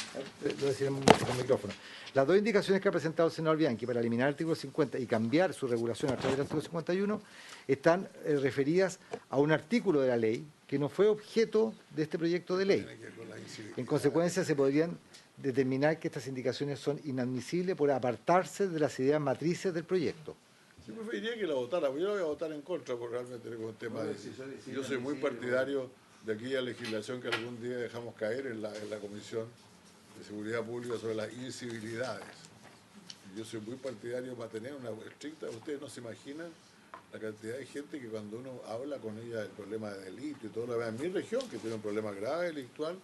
Lo deciremos con el micrófono. Las 2 indicaciones que ha presentado el senador Bianchi para eliminar el artículo 50 y cambiar su regulación a través del artículo 51 están referidas a un artículo de la ley que no fue objeto de este proyecto de ley. En consecuencia, se podrían determinar que estas indicaciones son inadmisibles por apartarse de las ideas matrices del proyecto. Yo preferiría que la votara, porque yo la voy a votar en contra, porque realmente es un tema de... Yo soy muy partidario de aquella legislación que algún día dejamos caer en la Comisión de Seguridad Pública sobre las incivilidades. Yo soy muy partidario para tener una estricta... Ustedes no se imaginan la cantidad de gente que cuando uno habla con ella del problema de delito y todo lo demás, en mi región, que tiene un problema grave delictual,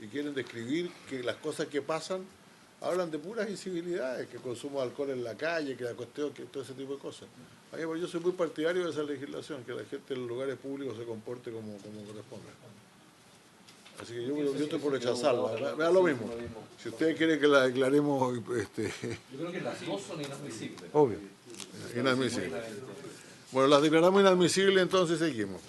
y quieren describir que las cosas que pasan, hablan de puras incivilidades, que consumo de alcohol en la calle, que la cuestión, que todo ese tipo de cosas. Yo soy muy partidario de esa legislación, que la gente en los lugares públicos se comporte como corresponde. Así que yo estoy por rechazarla. Me da lo mismo. Si ustedes quieren que la declaremos... Yo creo que las dos son inadmisibles. Obvio. Inadmisibles. Bueno, las declaramos inadmisibles, entonces seguimos.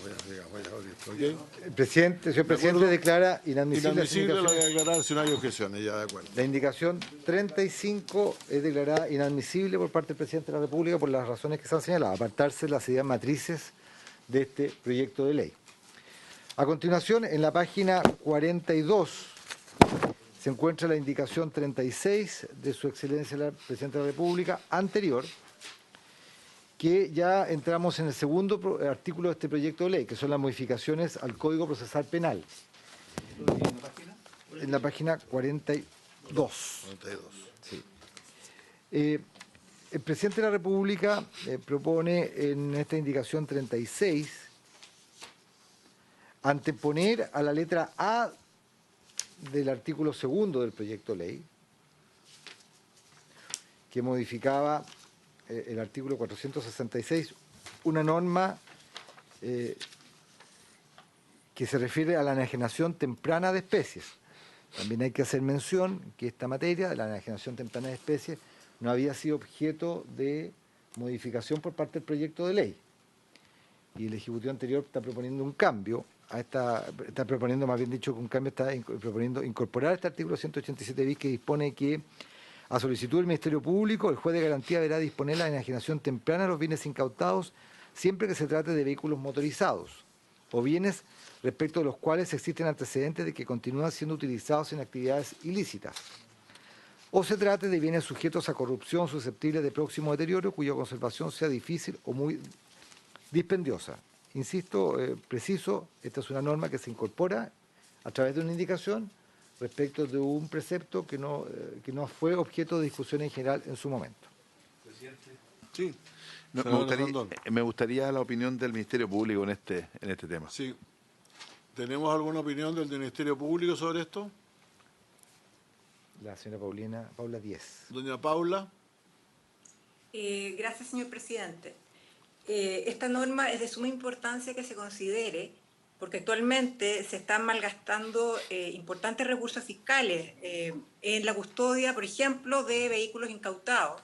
¿Okay? El presidente, señor presidente, declara inadmisible. Inadmisible la voy a declarar si no hay objeciones, ya de acuerdo. La indicación 35 es declarada inadmisible por parte del presidente de la República por las razones que se han señalado, apartarse de las ideas matrices de este proyecto de ley. A continuación, en la página 42 se encuentra la indicación 36 de su excelencia la presidenta de la República anterior, que ya entramos en el segundo artículo de este proyecto de ley, que son las modificaciones al Código Procesal Penal. En la página 42. 2. 92. Sí. El presidente de la República propone en esta indicación 36 anteponer a la letra A del artículo 2 del proyecto de ley, que modificaba el artículo 466, una norma que se refiere a la enajenación temprana de especies. También hay que hacer mención que esta materia de la enajenación temprana de especies no había sido objeto de modificación por parte del proyecto de ley. Y el Ejecutivo anterior está proponiendo un cambio, está proponiendo, más bien dicho, que un cambio, está proponiendo incorporar este artículo 187 bis que dispone que a solicitud del Ministerio Público, el juez de garantía deberá disponer la enajenación temprana de los bienes incautados siempre que se trate de vehículos motorizados o bienes respecto de los cuales existen antecedentes de que continúan siendo utilizados en actividades ilícitas, o se trate de bienes sujetos a corrupción susceptibles de próximo deterioro cuya conservación sea difícil o muy dispendiosa. Insisto, preciso, esta es una norma que se incorpora a través de una indicación respecto de un precepto que no fue objeto de discusión en general en su momento. Presidente. Sí. No, me gustaría la opinión del Ministerio Público en este tema. Sí. ¿Tenemos alguna opinión del Ministerio Público sobre esto? La señora Paula Díez. Doña Paula. Gracias, señor presidente. Esta norma es de suma importancia que se considere porque actualmente se están malgastando importantes recursos fiscales en la custodia, por ejemplo, de vehículos incautados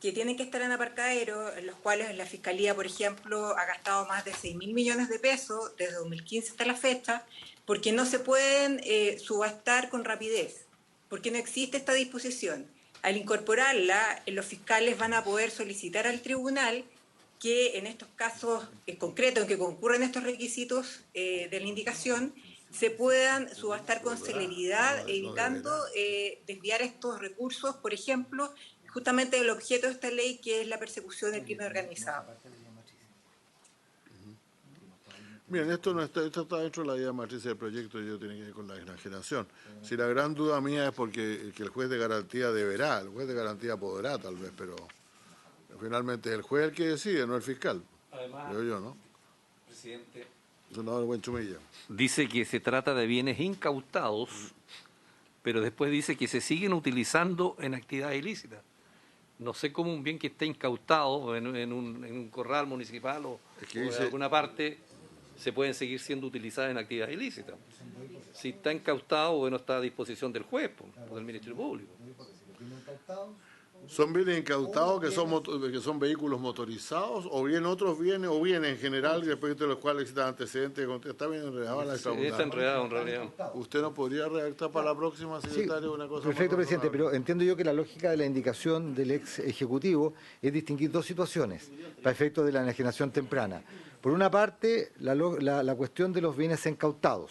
que tienen que estar en aparcaderos, en los cuales la Fiscalía, por ejemplo, ha gastado más de 6.000 millones de pesos desde 2015 hasta la fecha, porque no se pueden subastar con rapidez, porque no existe esta disposición. Al incorporarla, los fiscales van a poder solicitar al tribunal que en estos casos concretos en que concurren estos requisitos de la indicación, se puedan subastar con celeridad, evitando desviar estos recursos, por ejemplo, justamente el objeto de esta ley, que es la persecución del crimen organizado. Bien, esto está dentro de la idea matriz del proyecto y ello tiene que ver con la enajenación. Si la gran duda mía es porque que el juez de garantía deberá, el juez de garantía podrá tal vez, pero finalmente es el juez el que decide, no el fiscal. Además, creo yo, ¿no? Presidente, Senador Buenchumilla. dice que se trata de bienes incautados, pero después dice que se siguen utilizando en actividades ilícitas. No sé cómo un bien que esté incautado en un corral municipal o en alguna parte se pueden seguir siendo utilizadas en actividades ilícitas. Si está incautado, bueno, está a disposición del juez, del Ministerio Público. ¿Son bienes incautados que son vehículos motorizados o bien otros bienes o bienes en general respecto a los cuales existen antecedentes? Está bien enredado la extraordinaria. Está enredado en realidad. ¿Usted no podría redactar para la próxima, secretario, una cosa? Perfecto, presidente, pero entiendo yo que la lógica de la indicación del ex ejecutivo es distinguir dos situaciones para efectos de la enajenación temprana. Por una parte, la cuestión de los bienes incautados.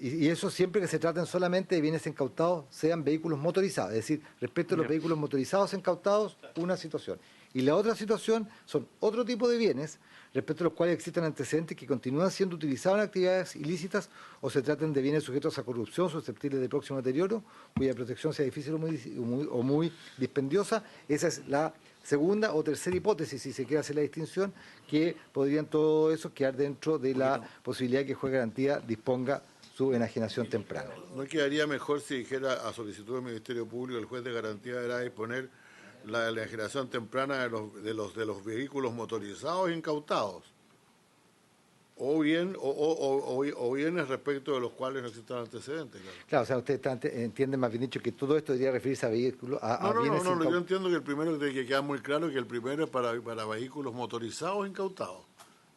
Y eso siempre que se traten solamente de bienes incautados, sean vehículos motorizados. Es decir, respecto a los vehículos motorizados incautados, una situación. Y la otra situación son otro tipo de bienes respecto a los cuales existen antecedentes que continúan siendo utilizados en actividades ilícitas o se traten de bienes sujetos a corrupción susceptibles de próximo deterioro, cuya protección sea difícil o muy dispendiosa. Esa es la segunda o tercera hipótesis, si se quiere hacer la distinción, que podrían todo eso quedar dentro de la posibilidad de que el juez de garantía disponga su enajenación temprana. ¿No quedaría mejor si dijera a solicitud del Ministerio Público el juez de garantía deberá disponer la enajenación temprana de los vehículos motorizados incautados? O bienes respecto de los cuales no existan antecedentes. Claro, o sea, usted entiende más bien dicho que todo esto debería referirse a vehículos, a bienes incautados. No, yo entiendo que el primero tiene que quedar muy claro que el primero es para vehículos motorizados incautados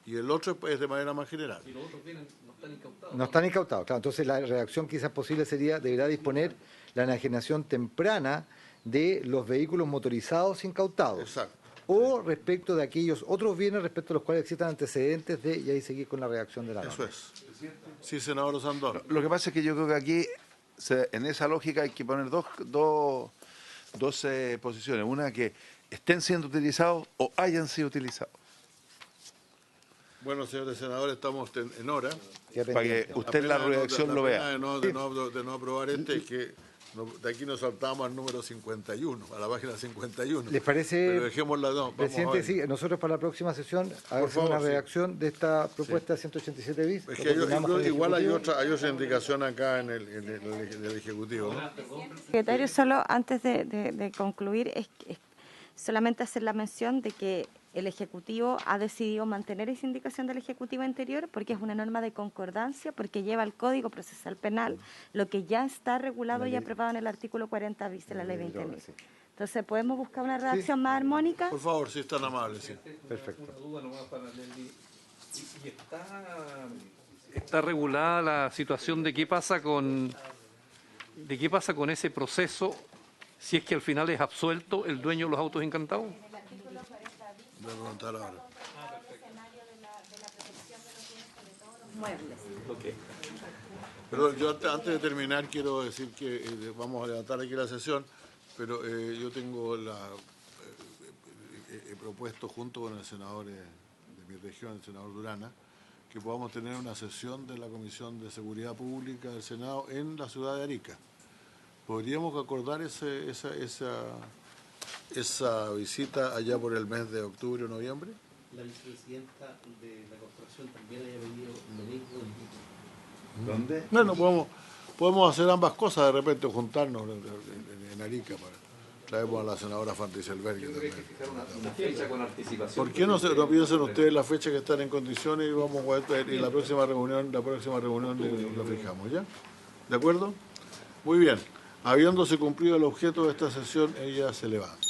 y el otro es de manera más general. Y los otros bienes no están incautados. No están incautados, claro. Entonces la redacción quizás posible sería, deberá disponer la enajenación temprana de los vehículos motorizados incautados. Exacto. O respecto de aquellos otros bienes respecto a los cuales existan antecedentes de, y ahí seguir con la redacción de la norma. Eso es. Sí, senador Sandor. Lo que pasa es que yo creo que aquí, en esa lógica, hay que poner dos posiciones. Una, que estén siendo utilizados o hayan sido utilizados. Bueno, señores senadores, estamos en hora. Para que usted en la redacción lo vea. De no aprobar es que De aquí nos saltamos al número 51, a la página 51. ¿Les parece, Pero dejémosla, no, vamos a presidente? ver. Sí, nosotros para la próxima sesión hagamos favor, una sí. redacción de esta propuesta 187 bis. Es lo que yo coordinamos creo con que el igual hay Ejecutivo. otra indicación acá en el Ejecutivo, ¿no? Secretario, solo antes de concluir, es solamente hacer la mención de que el Ejecutivo ha decidido mantener esa indicación del Ejecutivo anterior porque es una norma de concordancia, porque lleva al Código Procesal Penal lo que ya está regulado y aprobado en el artículo 40 bis de la Ley 20.000. Entonces, ¿podemos buscar una redacción más armónica? Por favor, si es tan amable, sí. Perfecto. Una duda nomás para Nelly. ¿Y está regulada la situación de qué pasa con ese proceso si es que al final es absuelto el dueño de los autos encantados? Voy a preguntar ahora. Pero yo antes de terminar quiero decir que vamos a levantar aquí la sesión, pero yo tengo he propuesto junto con el senador de mi región, el senador Durana, que podamos tener una sesión de la Comisión de Seguridad Pública del Senado en la ciudad de Arica. ¿Podríamos acordar esa visita allá por el mes de octubre o noviembre? La vicepresidenta de la corporación también haya venido lo mismo. ¿Dónde? No, podemos hacer ambas cosas, de repente juntarnos en Arica. Traemos a la senadora Fanti Selberg. Una fecha con anticipación. ¿Por qué no piensan ustedes la fecha que están en condiciones y vamos y la próxima reunión la fijamos, ¿ya? ¿De acuerdo? Muy bien. Habiéndose cumplido el objeto de esta sesión, ella se levanta.